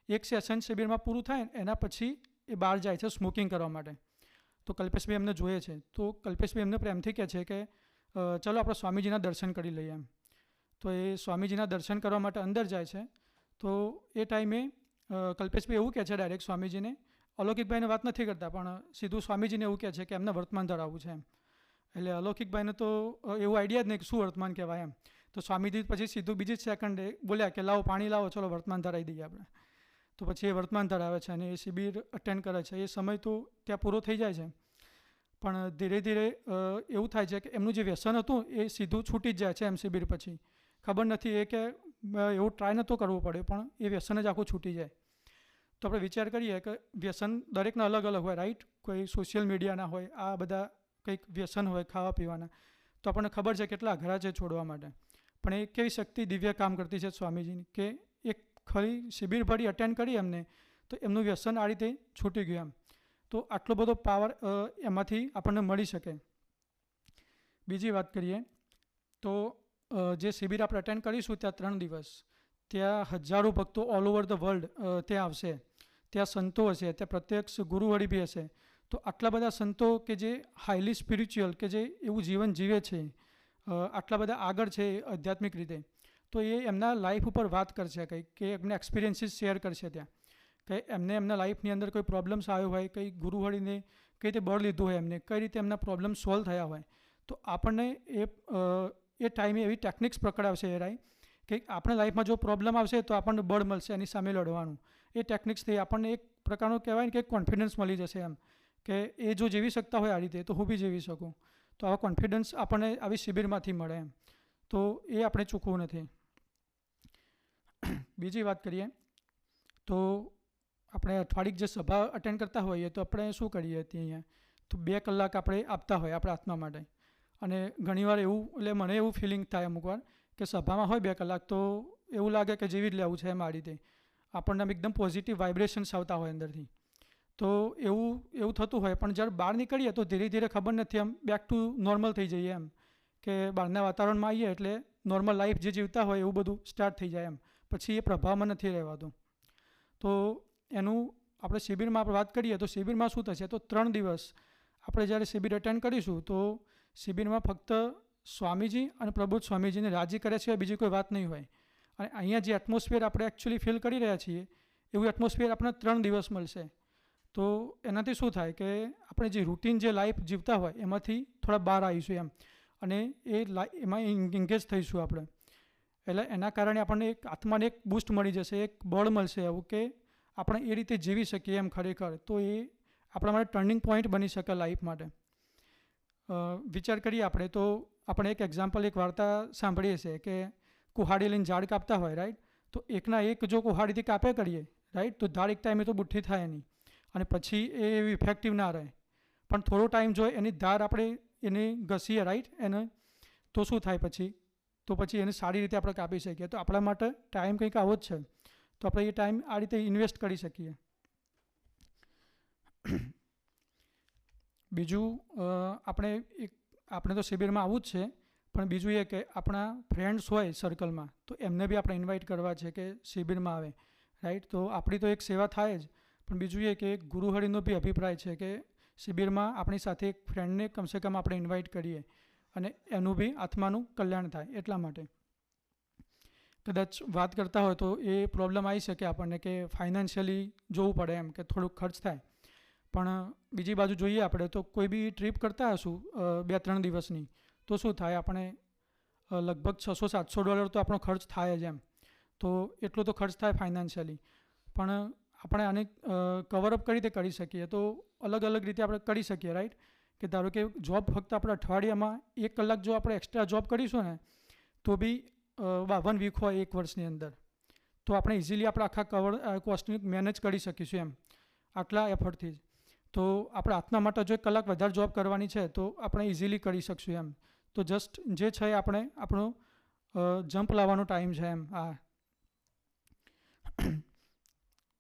એક સેશન શિબિરમાં પૂરું થાય એના પછી એ બહાર જાય છે સ્મોકિંગ કરવા માટે. તો કલ્પેશભાઈ એમને જોઈએ છે, તો કલ્પેશભાઈ એમને પ્રેમથી કહે છે કે ચલો આપણે સ્વામીજીના દર્શન કરી લઈએ એમ. તો એ સ્વામીજીના દર્શન કરવા માટે અંદર જાય છે. તો એ ટાઈમે કલ્પેશભાઈ એવું કહે છે ડાયરેક્ટ સ્વામીજીને, અલૌકિકભાઈને વાત નથી કરતા, પણ સીધું સ્વામીજીને એવું કહે છે કે એમને વર્તમાન ધરાવવું છે એમ. એટલે અલૌકિકભાઈને તો એવું આઈડિયા જ નહીં કે શું વર્તમાન કહેવાય એમ. તો સ્વામીજી પછી સીધું બીજી જ સેકન્ડે બોલ્યા કે લાવો પાણી લાવો, ચલો વર્તમાન ધરાવી દઈએ આપણે. તો પછી એ વર્તમાન ધરાવે છે અને એ શિબિર અટેન્ડ કરે છે. એ સમય તો ત્યાં પૂરો થઈ જાય છે, પણ ધીરે ધીરે એવું થાય છે કે એમનું જે વ્યસન હતું એ સીધું છૂટી જ જાય છે એમ શિબિર પછી. ખબર નથી એ કે એવું ટ્રાય નહોતો કરવો પડે, પણ એ વ્યસન જ આખું છૂટી જાય. તો આપણે વિચાર કરીએ કે વ્યસન દરેકના અલગ અલગ હોય, રાઈટ? કોઈ સોશિયલ મીડિયાના હોય, આ બધા કંઈક વ્યસન હોય ખાવા પીવાના, તો આપણને ખબર છે કેટલા અઘરા છે છોડવા માટે. પણ એ કેવી શક્તિ દિવ્ય કામ કરતી છે સ્વામીજીની, કે એક ખરી શિબિર ભરી અટેન્ડ કરી એમને, તો એમનું વ્યસન આ રીતે છૂટી ગયું એમ. તો આટલો બધો પાવર એમાંથી આપણને મળી શકે. બીજી વાત કરીએ તો જે શિબિર આપણે અટેન્ડ કરીશું ત્યાં 3 દિવસ, ત્યાં હજારો ભક્તો ઓલ ઓવર ધ વર્લ્ડ ત્યાં આવશે. ત્યાં સંતો હશે, ત્યાં પ્રત્યક્ષ ગુરુવડી બી હશે. તો આટલા બધા સંતો કે જે હાઈલી સ્પિરિચ્યુઅલ, કે જે એવું જીવન જીવે છે, આટલા બધા આગળ છે આધ્યાત્મિક રીતે, તો એ એમના લાઈફ ઉપર વાત કરશે કંઈક, કે એમના એક્સપિરિયન્સીસ શેર કરશે ત્યાં, કે એમને એમના લાઈફની અંદર કોઈ પ્રોબ્લેમ્સ આવ્યો હોય, કંઈ ગુરુવડીને કઈ રીતે બળ લીધું હોય, એમને કઈ રીતે એમના પ્રોબ્લેમ સોલ્વ થયા હોય. તો આપણને એ ટાઈમે એવી ટેકનિક્સ પકડાવશે એ રાઈ, કે આપણે લાઈફમાં જો પ્રોબ્લેમ આવશે તો આપણને બળ મળશે એની સામે લડવાનું. એ ટેકનિક્સથી આપણને એક પ્રકારનો કહેવાય ને કે કોન્ફિડન્સ મળી જશે એમ, કે એ જો જીવી શકતા હોય આ રીતે તો હું બી જીવી શકું. તો આવા કોન્ફિડન્સ આપણને આવી શિબિરમાંથી મળે એમ. તો એ આપણે ચૂકવું નથી. બીજી વાત કરીએ તો આપણે અઠવાડિક જે સભા અટેન્ડ કરતા હોઈએ તો આપણે શું કરીએ અહીંયા, તો 2 કલાક આપણે આપતા હોય આપણા આત્મા માટે. અને ઘણીવાર એવું, એટલે મને એવું ફિલિંગ થાય અમુક વાર કે સભામાં હોય 2 કલાક તો એવું લાગે કે જીવી જ લેવું છે એમ. આ રીતે આપણને એકદમ પોઝિટિવ વાઇબ્રેશન્સ આવતા હોય અંદરથી. તો એવું થતું હોય, પણ જ્યારે બહાર નીકળીએ તો ધીરે ધીરે ખબર નથી એમ બેક ટુ નોર્મલ થઈ જઈએ એમ, કે બહારના વાતાવરણમાં આવીએ એટલે નોર્મલ લાઈફ જે જીવતા હોય એવું બધું સ્ટાર્ટ થઈ જાય એમ. પછી એ પ્રભાવમાં નથી રહેવાતું. તો એનું આપણે શિબિરમાં આપણે વાત કરીએ તો શિબિરમાં શું થશે, તો 3 દિવસ આપણે જ્યારે શિબિર અટેન્ડ કરીશું તો શિબિરમાં ફક્ત સ્વામીજી અને પ્રબુદ્ધ સ્વામીજીને રાજી કર્યા સિવાય બીજી કોઈ વાત નહીં હોય. અને અહીંયા જે એટમોસ્ફિયર આપણે એકચ્યુઅલી ફીલ કરી રહ્યા છીએ એવું એટમોસ્ફિયર આપણને 3 દિવસ મળશે. તો એનાથી શું થાય કે આપણે જે રૂટીન જે લાઈફ જીવતા હોય એમાંથી થોડા બહાર આવીશું એમ, અને એમાં એન્ગેજ થઈશું આપણે. એટલે એના કારણે આપણને એક આત્માને એક બૂસ્ટ મળી જશે, એક બળ મળશે એવું, કે આપણે એ રીતે જીવી શકીએ એમ ખરેખર. તો એ આપણા માટે ટર્નિંગ પોઈન્ટ બની શકે લાઈફ માટે. વિચાર કરીએ આપણે તો આપણે એક એક્ઝામ્પલ, એક વાર્તા સાંભળીએ છીએ કે કુહાડી લઈને ઝાડ કાપતા હોય, રાઈટ? તો એકના એક જો કુહાડીથી કાપે કરીએ, રાઈટ, તો ઝાડ એક ટાઈમે તો બુઠ્ઠી થાય નહીં, અને પછી એ એવી ઇફેક્ટિવ ના રહે. પણ થોડો ટાઈમ જો એની ધાર આપણે એને ઘસીએ, રાઈટ, એને તો શું થાય પછી, તો પછી એને સારી રીતે આપણે કાપી શકીએ. તો આપણા માટે ટાઈમ કંઈક આવો જ છે. તો આપણે એ ટાઈમ આ રીતે ઇન્વેસ્ટ કરી શકીએ. બીજું આપણે તો શિબિરમાં આવવું જ છે, પણ બીજું એ કે આપણા ફ્રેન્ડ્સ હોય સર્કલમાં તો એમને બી આપણે ઇન્વાઇટ કરવા છે કે શિબિરમાં આવે, રાઈટ? તો આપણી તો એક સેવા થાય જ, પણ બીજું એ કે ગુરુહરિનો બી અભિપ્રાય છે કે શિબિરમાં આપણી સાથે એક ફ્રેન્ડને કમસે કમ આપણે ઇન્વાઇટ કરીએ અને એનું બી આત્માનું કલ્યાણ થાય. એટલા માટે કદાચ વાત કરતા હોય તો એ પ્રોબ્લેમ આવી શકે આપણને કે ફાઇનાન્શિયલી જોવું પડે એમ, કે થોડુંક ખર્ચ થાય. પણ બીજી બાજુ જોઈએ આપણે તો કોઈ બી ટ્રીપ કરતા હશું 2-3 દિવસની, તો શું થાય, આપણે લગભગ $600-700 તો આપણો ખર્ચ થાય જ એમ. તો એટલો તો ખર્ચ થાય ફાઇનાન્શિયલી. પણ આપણે આને કવરઅપ કઈ રીતે કરી શકીએ, તો અલગ અલગ રીતે આપણે કરી શકીએ, રાઈટ? કે ધારો કે જોબ ફક્ત આપણે અઠવાડિયામાં 1 કલાક જો આપણે એક્સ્ટ્રા જોબ કરીશું ને તો બી 1 વીક હોય 1 વર્ષની અંદર, તો આપણે ઇઝીલી આપણા આખા કોસ્ટને મેનેજ કરી શકીશું એમ, આટલા એફર્ટથી જ. તો આપણે આત્મા માટે જો 1 કલાક વધારે જોબ કરવાની છે તો આપણે ઇઝીલી કરી શકશું એમ. તો જસ્ટ જે છે એ આપણે આપણો જમ્પ લાવવાનો ટાઈમ છે એમ. આ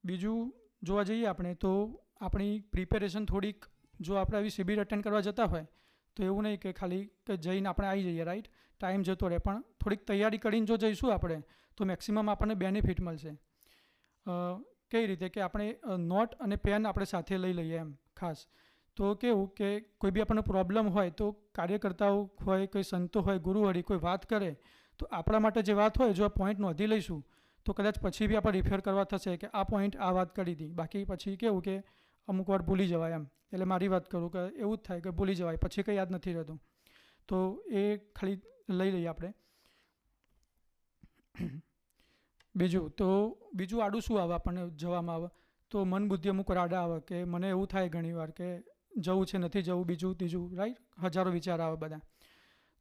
બીજું જોવા જઈએ આપણે તો આપણી પ્રિપેરેશન થોડીક, જો આપણે આવી શિબિર અટેન્ડ કરવા જતા હોય તો એવું નહીં કે ખાલી કે જઈને આપણે આવી જઈએ, રાઈટ, ટાઈમ જતો રહે, પણ થોડીક તૈયારી કરીને જો જઈશું આપણે તો મેક્સિમમ આપણને બેનિફિટ મળશે. કઈ રીતે કે આપણે નોટ અને પેન આપણે સાથે લઈ લઈએ એમ ખાસ. તો કેવું કે કોઈ બી આપણને પ્રોબ્લેમ હોય તો કાર્યકર્તાઓ હોય, કોઈ સંતો હોય, ગુરુહરિ કોઈ વાત કરે તો આપણા માટે જે વાત હોય જો આ પોઈન્ટ નોંધી લઈશું તો કદાચ પછી બી આપણે રિફેર કરવા થશે કે આ પોઈન્ટ આ વાત કરી હતી. બાકી પછી કેવું કે અમુક વાર ભૂલી જવાય એમ. એટલે મારી વાત કરું કે એવું જ થાય કે ભૂલી જવાય, પછી કંઈ યાદ નથી રહેતું. તો એ ખાલી લઈ લઈએ આપણે. બીજું આડું શું આવે આપણને જવામાં આવે તો મન બુદ્ધિ અમુક આડા આવે કે મને એવું થાય ઘણીવાર કે જવું છે નથી જવું, બીજું ત્રીજું, રાઈટ, હજારો વિચાર આવે બધા.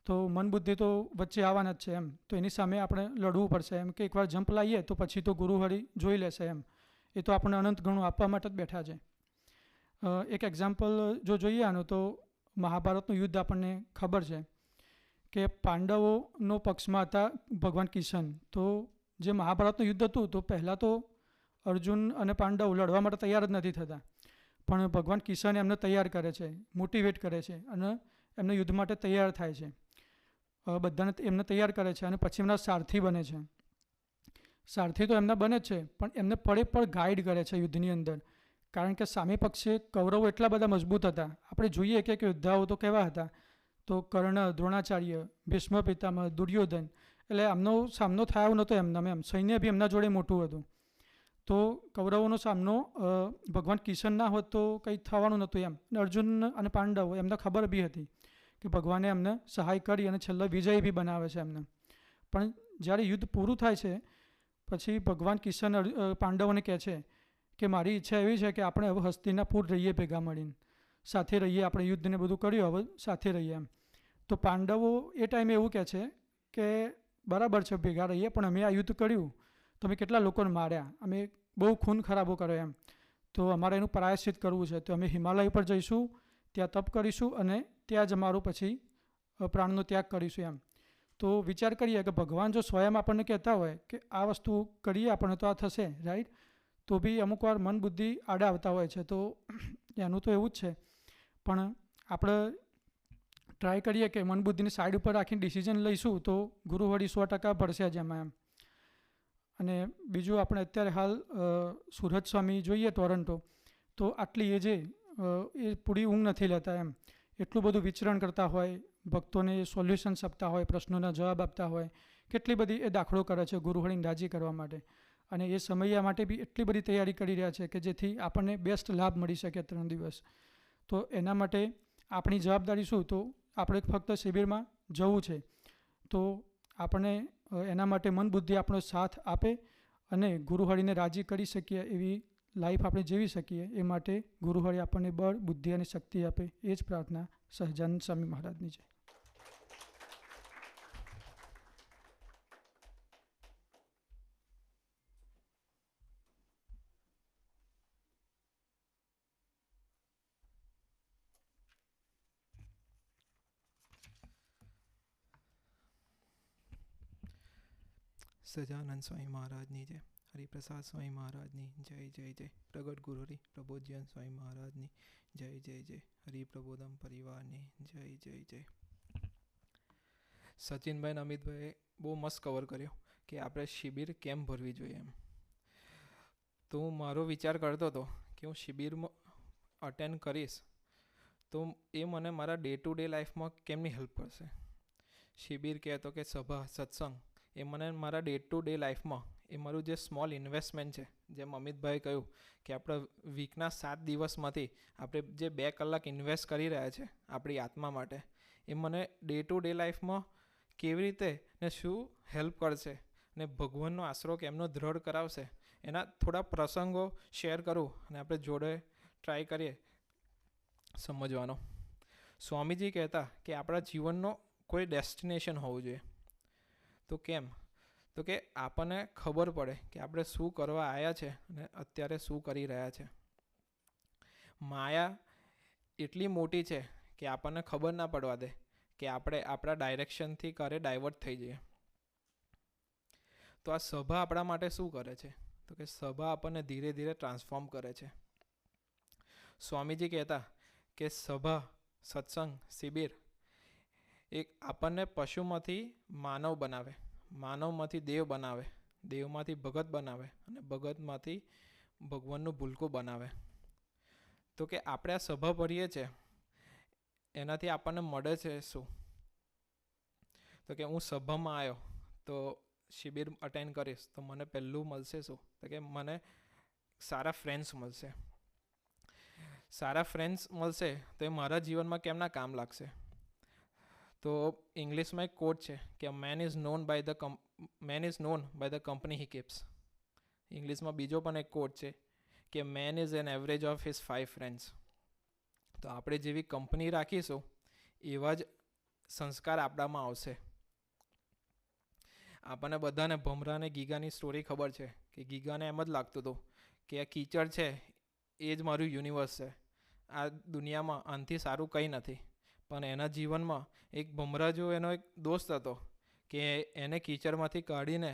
તો મન બુદ્ધિ તો વચ્ચે આવવાના જ છે એમ. તો એની સામે આપણે લડવું પડશે એમ કે એકવાર જમ્પ લાવીએ તો પછી તો ગુરુહરિ જોઈ લેશે એમ. એ તો આપણને અનંત ઘણું આપવા માટે જ બેઠા છે. એક એક્ઝામ્પલ જો જોઈએ આનું તો મહાભારતનું યુદ્ધ આપણને ખબર છે કે પાંડવોનો પક્ષમાં હતા ભગવાન કિશન. તો જે મહાભારતનું યુદ્ધ હતું તો પહેલાં તો અર્જુન અને પાંડવ લડવા માટે તૈયાર જ નથી થતા, પણ ભગવાન કિશન એમને તૈયાર કરે છે, મોટિવેટ કરે છે અને એમને યુદ્ધ માટે તૈયાર થાય છે. બધાને એમને તૈયાર કરે છે અને પછી એમના સારથી બને છે. સારથી તો એમના બને જ છે, પણ એમને પણ ગાઈડ કરે છે યુદ્ધની અંદર. કારણ કે સામે પક્ષે કૌરવો એટલા બધા મજબૂત હતા. આપણે જોઈએ કે યોદ્ધાઓ તો કેવા હતા, તો કર્ણ, દ્રોણાચાર્ય, ભીષ્મ પિતામહ, દુર્યોધન, એટલે આમનો સામનો થયો નહોતો એમના એમ. સૈન્ય બી એમના જોડે મોટું હતું. તો કૌરવોનો સામનો ભગવાન કિશન ના હોત તો કંઈ થવાનું નહોતું એમ. અર્જુન અને પાંડવો એમને ખબર બી હતી કે ભગવાને એમને સહાય કરી અને છેલ્લો વિજય બી બનાવે છે એમને. પણ જ્યારે યુદ્ધ પૂરું થાય છે પછી ભગવાન કિશન પાંડવોને કહે છે કે મારી ઈચ્છા એવી છે કે આપણે હવે હસ્તિનાપુર રહીએ ભેગા મળીને, સાથે રહીએ, આપણે યુદ્ધને બધું કર્યું હવે સાથે રહીએ એમ. તો પાંડવો એ ટાઈમે એવું કહે છે કે બરાબર છે ભેગા રહીએ, પણ અમે આ યુદ્ધ કર્યું તો અમે કેટલા લોકોને માર્યા, અમે બહુ ખૂન ખરાબો કર્યો એમ. તો અમારે એનું પ્રાયશ્ચિત કરવું છે. તો અમે હિમાલય પર જઈશું, ત્યાં તપ કરીશું અને ત્યાં જ અમારું પછી પ્રાણનો ત્યાગ કરીશું એમ. તો વિચાર કરીએ કે ભગવાન જો સ્વયં આપણને કહેતા હોય કે આ વસ્તુ કરીએ આપણને તો આ થશે, રાઈટ, તો બી અમુક વાર મન બુદ્ધિ આડા આવતા હોય છે. તો એનું તો એવું જ છે, પણ આપણે ટ્રાય કરીએ કે મન બુદ્ધિની સાઈડ ઉપર રાખીને ડિસિઝન લઈશું તો ગુરુહરિ 100% ભરશે જ એમાં એમ. અને બીજું આપણે અત્યારે હાલ સુરજ સ્વામી જોઈએ ટોરન્ટો, તો આટલી એજે એ પૂરી ઊંઘ નથી લેતા એમ. એટલું બધું વિચરણ કરતા હોય, ભક્તોને સોલ્યુશન્સ આપતા હોય, પ્રશ્નોના જવાબ આપતા હોય, કેટલી બધી એ દાખલો કરે છે ગુરુહરિને રાજી કરવા માટે. અને એ સમય માટે બી એટલી બધી તૈયારી કરી રહ્યા છે કે જેથી આપણને બેસ્ટ લાભ મળી શકે 3 દિવસ. તો એના માટે આપણી જવાબદારી શું, તો આપણે ફક્ત શિબિરમાં જવું છે. તો આપણને એના માટે મન બુદ્ધિ આપણો સાથ આપે અને ગુરુહરિને રાજી કરી શકીએ એવી લાઈફ આપણે જીવી શકીએ, એ માટે ગુરુહરિ આપણને બળ, બુદ્ધિ અને શક્તિ આપે, એ જ પ્રાર્થના સહજાનંદ સ્વામી મહારાજની છે. સહજાનંદ સ્વામી મહારાજની જય, હરિપ્રસાદ સ્વામી મહારાજની જય જય જય, પ્રગટ ગુરુહરિ પ્રબોધ્યાન સ્વામી મહારાજની જય જય જય, હરિપ્રબોધમ પરિવારની જય જય જય. સચિનભાઈ, અમિતભાઈએ બહુ મસ્ત કવર કર્યો કે આપણે શિબિર કેમ ભરવી જોઈએ એમ. તો હું મારો વિચાર કરતો હતો કે હું શિબિરમાં અટેન્ડ કરીશ તો એ મને મારા ડે ટુ ડે લાઈફમાં કેમની હેલ્પ કરશે. શિબિર કહેતો કે સભા, સત્સંગ એ મને મારા ડે ટુ ડે લાઈફમાં એ મારું જે સ્મોલ ઇન્વેસ્ટમેન્ટ છે, જેમ અમિતભાઈ કહ્યું કે આપણે વીકના 7 દિવસમાંથી આપણે જે 2 કલાક ઇન્વેસ્ટ કરી રહ્યા છે આપણી આત્મા માટે, એ મને ડે ટુ ડે લાઈફમાં કેવી રીતે ને શું હેલ્પ કરશે ને ભગવાનનો આશરો કેમનો દ્રઢ કરાવશે, એના થોડા પ્રસંગો શેર કરું અને આપણે જોડે ટ્રાય કરીએ સમજવાનો. સ્વામીજી કહેતા કે આપણા જીવનનો કોઈ ડેસ્ટિનેશન હોવું જોઈએ. તો કેમ? તો કે આપણને ખબર પડે કે આપણે શું કરવા આવ્યા છે અને અત્યારે શું કરી રહ્યા છે. માયા એટલી મોટી છે કે આપણને ખબર ના પડવા દે કે આપણે આપણા ડાયરેક્શનથી કરે ડાયવર્ટ થઈ જઈએ. તો આ સભા આપણા માટે શું કરે છે? તો કે સભા આપણને ધીરે ધીરે ટ્રાન્સફોર્મ કરે છે. સ્વામીજી કહેતા કે સભા, સત્સંગ, શિબિર એક આપણને પશુમાંથી માનવ બનાવે, માનવમાંથી દેવ બનાવે, દેવમાંથી ભગત બનાવે અને ભગતમાંથી ભગવાનનું ભૂલકું બનાવે. તો કે આપણે આ સભા ભરીએ છીએ એનાથી આપણને મળે છે શું? તો કે હું સભામાં આવ્યો તો શિબિર અટેન્ડ કરીશ તો મને પહેલું મળશે શું? તો કે મને સારા ફ્રેન્ડ્સ મળશે. સારા ફ્રેન્ડ્સ મળશે તો એ મારા જીવનમાં કેમના કામ લાગશે? તો ઇંગ્લિશમાં એક કોટ છે કે man is known by the company he keeps. ઇંગ્લિશમાં બીજો પણ એક કોટ છે કે man is an average of his 5 friends. તો આપણે જેવી કંપની રાખીશું એવા જ સંસ્કાર આપણામાં આવશે. આપણને બધાને ભમરાને ગીગાની સ્ટોરી ખબર છે કે ગીગાને એમ જ લાગતું હતું કે આ કીચડ છે એ જ મારું યુનિવર્સ છે, આ દુનિયામાં આનાથી સારું કંઈ નથી. પણ એના જીવનમાં એક ભમરા જો એનો એક દોસ્ત હતો કે એને કીચડમાંથી કાઢીને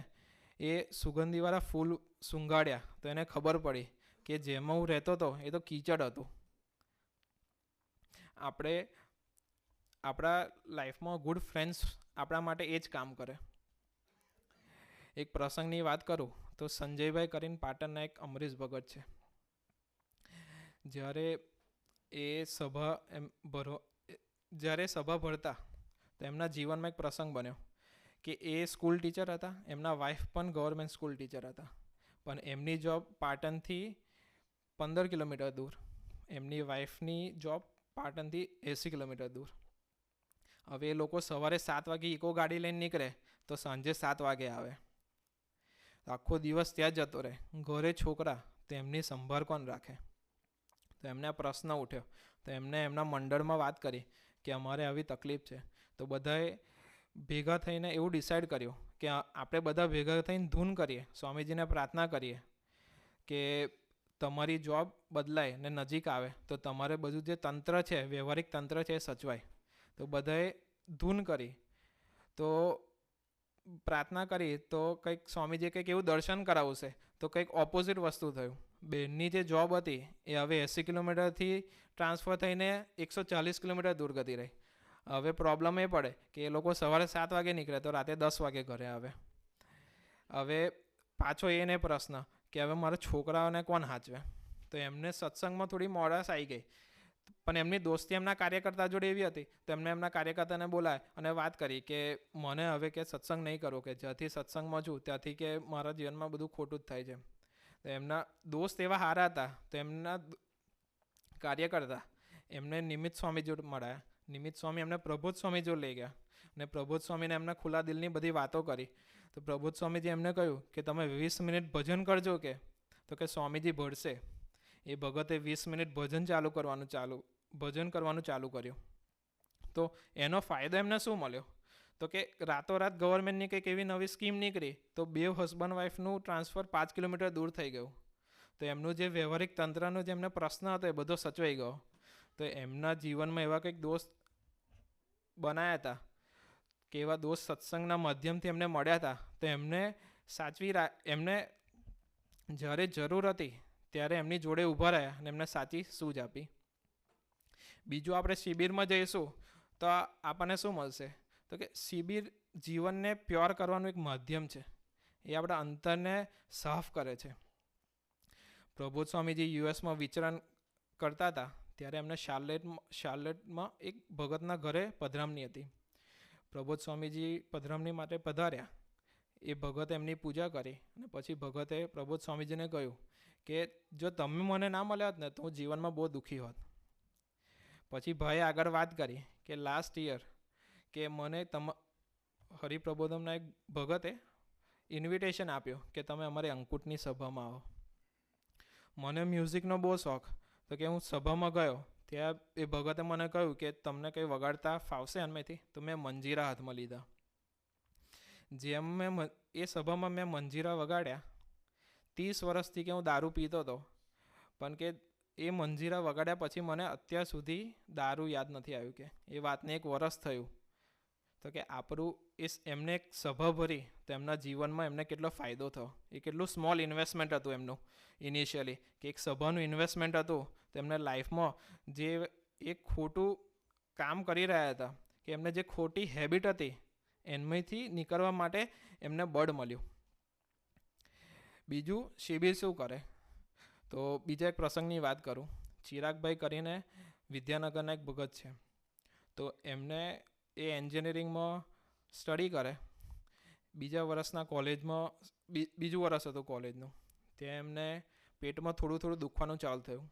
એ સુગંધીવાળા ફૂલ સૂંઘાડ્યા તો એને ખબર પડી કે જેમાં હું રહેતો હતો એ તો કીચડ હતું. આપણે આપણા લાઈફમાં ગુડ ફ્રેન્ડ્સ આપણા માટે એ જ કામ કરે. એક પ્રસંગની વાત કરું તો સંજયભાઈ કરીને પાટણના એક અમરીશ ભગત છે. જ્યારે સભા ભરતા તો એમના જીવનમાં એક પ્રસંગ બન્યો કે એ સ્કૂલ ટીચર હતા, એમના વાઈફ પણ ગવર્મેન્ટ સ્કૂલ ટીચર હતા, પણ એમની જોબ પાટણથી 15 કિલોમીટર દૂર, એમની વાઈફની જોબ પાટણથી 80 કિલોમીટર દૂર. હવે એ લોકો સવારે 7 વાગે ઇકો ગાડી લઈને નીકળે તો સાંજે 7 વાગે આવે. આખો દિવસ ત્યાં જતો રહે. ઘરે છોકરા, તો એમની સંભાળ કોણ રાખે? તો એમને આ પ્રશ્ન ઉઠ્યો. તો એમને એમના મંડળમાં વાત કરી કે અમારે આવી તકલીફ છે. તો બધાએ ભેગા થઈને એવું ડિસાઈડ કર્યું કે આપણે બધા ભેગા થઈને ધૂન કરીએ, સ્વામીજીને પ્રાર્થના કરીએ કે તમારી જોબ બદલાય ને નજીક આવે તો તમારે બધું જે તંત્ર છે, વ્યવહારિક તંત્ર છે એ સચવાય. તો બધાએ ધૂન કરી, તો પ્રાર્થના કરી, તો કંઈક સ્વામીજીએ કંઈક એવું દર્શન કરાવશે તો કંઈક ઓપોઝિટ વસ્તુ થયું. બેનની જે જોબ હતી એ હવે 80 કિલોમીટરથી ટ્રાન્સફર થઈને 140 કિલોમીટર દૂર ગતી રહી. હવે પ્રોબ્લેમ એ પડે કે એ લોકો સવારે 7 વાગે નીકળે તો રાતે 10 વાગે ઘરે આવે. હવે પાછો એને પ્રશ્ન કે હવે મારા છોકરાઓને કોણ સાચવે? તો એમને સત્સંગમાં થોડી મોડાસ આવી ગઈ, પણ એમની દોસ્તી એમના કાર્યકર્તા જોડે એવી હતી તો એમને એમના કાર્યકર્તાને બોલાય અને વાત કરી કે મને હવે કે સત્સંગ નહીં કરવો, કે જ્યાંથી સત્સંગમાં છું ત્યાંથી કે મારા જીવનમાં બધું ખોટું જ થાય છે. તો એમના દોસ્ત એવા સારા હતા તો એમના કાર્યકર્તા એમને નિમિત્ત સ્વામી જોડે મળ્યા. નિમિત્ત સ્વામી એમને પ્રબોધ સ્વામી જોડે લઈ ગયા અને પ્રબોધ સ્વામીને એમને ખુલ્લા દિલની બધી વાતો કરી. તો પ્રબોધ સ્વામીજી એમને કહ્યું કે તમે 20 મિનિટ ભજન કરજો. તો કે સ્વામીજી ભળશે. એ ભગતે 20 મિનિટ ભજન કરવાનું ચાલુ કર્યું. તો એનો ફાયદો એમને શું મળ્યો? તો કે રાતોરાત ગવર્મેન્ટની કંઈક એવી નવી સ્કીમ નીકળી તો 2 હસબન્ડ વાઈફનું ટ્રાન્સફર 5 કિલોમીટર દૂર થઈ ગયું. તો એમનું જે વ્યવહારિક તંત્રનો જે એમને પ્રશ્ન હતો એ બધો સચવાઈ ગયો. તો એમના જીવનમાં એવા કંઈક દોસ્ત બનાવ્યા હતા કે એવા દોસ્ત સત્સંગના માધ્યમથી એમને મળ્યા હતા. તો એમને એમને જ્યારે જરૂર હતી ત્યારે એમની જોડે ઊભા રહ્યા અને એમને સાચી સૂઝ આપી. બીજું આપણે શિબિરમાં જઈશું તો આપણને શું મળશે? તો કે શિબિર જીવનને પ્યોર કરવાનું એક માધ્યમ છે. એ આપણા અંતરને સાફ કરે છે. પ્રબોધ સ્વામીજી યુએસમાં વિચરણ કરતા હતા ત્યારે એમને શાર્લેટમાં એક ભગતના ઘરે પધરામણી હતી. પ્રબોધ સ્વામીજી પધરામણી માટે પધાર્યા. એ ભગતે એમની પૂજા કરી અને પછી ભગતે પ્રબોધ સ્વામીજીને કહ્યું કે જો તમે મને ના મળ્યા હોત ને તો હું જીવનમાં બહુ દુઃખી હોત. પછી ભાઈએ આગળ વાત કરી કે લાસ્ટ યર કે મને હરિપ્રબોધમના એક ભગતે ઇન્વિટેશન આપ્યો કે તમે અમારી અંકુટની સભામાં આવો. મને મ્યુઝિકનો બહુ શોખ, તો કે હું સભામાં ગયો ત્યાં એ ભગતે મને કહ્યું કે તમને કંઈ વગાડતા ફાવશે એમથી? તો મેં મંજીરા હાથમાં લીધા. જેમ એ સભામાં મેં મંજીરા વગાડ્યા, 30 વર્ષથી કે હું દારૂ પીતો હતો, પણ કે એ મંજીરા વગાડ્યા પછી મને અત્યાર સુધી દારૂ યાદ નથી આવ્યું. કે એ વાતને 1 વર્ષ થયું. તો કે આપણું એમને એક સભા ભરી તો એમના જીવનમાં એમને કેટલો ફાયદો થયો. એ કેટલું સ્મોલ ઇન્વેસ્ટમેન્ટ હતું એમનું ઇનિશિયલી, કે એક સભાનું ઇન્વેસ્ટમેન્ટ હતું. તો એમને લાઈફમાં જે એક ખોટું કામ કરી રહ્યા હતા, કે એમને જે ખોટી હેબિટ હતી એમાંથી નીકળવા માટે એમને બળ મળ્યું. બીજું શિબિર શું કરે, તો બીજા એક પ્રસંગની વાત કરું. ચિરાગભાઈ કરીને વિદ્યાનગરના એક ભગત છે. તો એમને એ એન્જિનિયરિંગમાં સ્ટડી કરે. બીજા વર્ષના કોલેજમાં બીજું વર્ષ હતું કોલેજનું, ત્યાં એમને પેટમાં થોડું દુખવાનું ચાલુ થયું.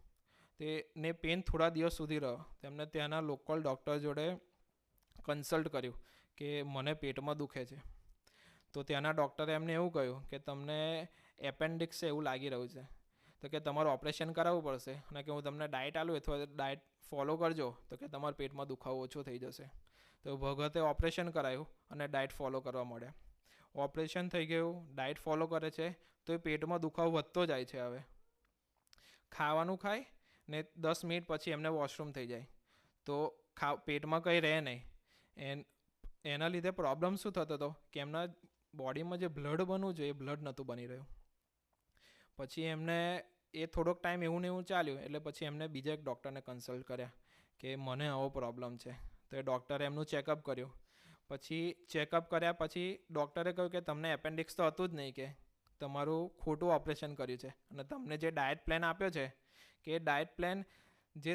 તેને પેન થોડા દિવસ સુધી રહ્યો. તેમને ત્યાંના લોકલ ડૉક્ટર જોડે કન્સલ્ટ કર્યું કે મને પેટમાં દુખે છે. તો ત્યાંના ડૉક્ટરે એમને એવું કહ્યું કે તમને એપેન્ડિક્સ છે એવું લાગી રહ્યું છે, તો કે તમારું ઓપરેશન કરાવવું પડશે, અને કે હું તમને ડાયટ આપું અથવા ડાયટ ફોલો કરજો તો કે તમારા પેટમાં દુખાવો ઓછો થઈ જશે. તો ભગતે ઓપરેશન કરાયું અને ડાયટ ફોલો કરવા મળ્યા. ઓપરેશન થઈ ગયું, ડાયટ ફોલો કરે છે, તો એ પેટમાં દુખાવો વધતો જાય છે. હવે ખાવાનું ખાય ને 10 મિનિટ પછી એમને વોશરૂમ થઈ જાય, તો પેટમાં કંઈ રહે નહીં. એના લીધે પ્રોબ્લેમ શું થતો હતો કે એમના બોડીમાં જે બ્લડ બનવું જોઈએ એ બ્લડ નહોતું બની રહ્યું. પછી એમને એ થોડોક ટાઈમ એવું ને એવું ચાલ્યું, એટલે પછી એમને બીજા એક ડૉક્ટરને કન્સલ્ટ કર્યા કે મને આવો પ્રોબ્લેમ છે. તો એ ડૉક્ટરે એમનું ચેકઅપ કર્યું. પછી ચેકઅપ કર્યા પછી ડૉક્ટરે કહ્યું કે તમને એપેન્ડિક્સ તો હતું જ નહીં, કે તમારું ખોટું ઓપરેશન કર્યું છે, અને તમને જે ડાયટ પ્લાન આપ્યો છે કે એ ડાયટ પ્લાન જે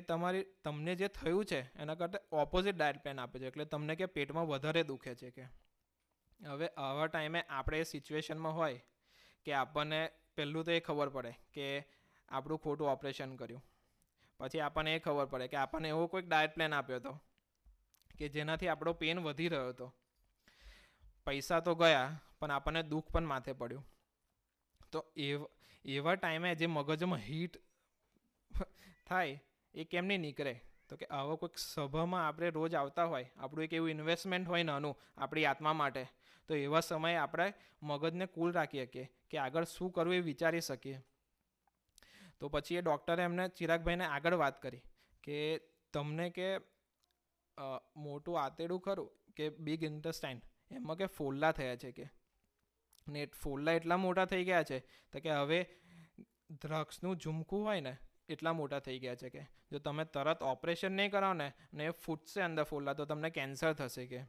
તમને જે થયું છે એના કરતાં ઓપોઝિટ ડાયટ પ્લાન આપે છે, એટલે તમને કે પેટમાં વધારે દુખે છે. કે હવે આવા ટાઈમે આપણે એ સિચ્યુએશનમાં હોય કે આપણને પહેલું તો એ ખબર પડે કે આપણું ખોટું ઓપરેશન કર્યું. પછી આપણને એ ખબર પડે કે આપણને એવો કોઈક ડાયટ પ્લાન આપ્યો હતો કે જેનાથી આપણો પેન વધી રહ્યો હતો. પૈસા તો ગયા, પણ આપણને દુઃખ પણ માથે પડ્યું. તો એવા ટાઈમે જે મગજમાં હીટ થાય એ કેમ નહીં નીકળે? તો કે આવો કોઈક સભામાં આપણે રોજ આવતા હોય, આપણું એક એવું ઇન્વેસ્ટમેન્ટ હોય નાનું આપણી આત્મા માટે, તો એવા સમયે આપણે મગજને કૂલ રાખી શકીએ કે આગળ શું કરવું એ વિચારી શકીએ. તો પછી એ ડૉક્ટરે એમને ચિરાગભાઈને આગળ વાત કરી કે તમને કે મોટું આંતરડું ખરું કે બિગ ઇન્ટેસ્ટાઇન, એમાં કે ફોલ્લા થયા છે. કે ને ફોલ્લા એટલા મોટા થઈ ગયા છે તો કે હવે દ્રાક્ષનું ઝુમકું હોય ને એટલા મોટા થઈ ગયા છે. કે જો તમે તરત ઓપરેશન નહીં કરાવો ને એ ફૂટશે અંદર ફોલ્લા, તો તમને કેન્સર થશે. કે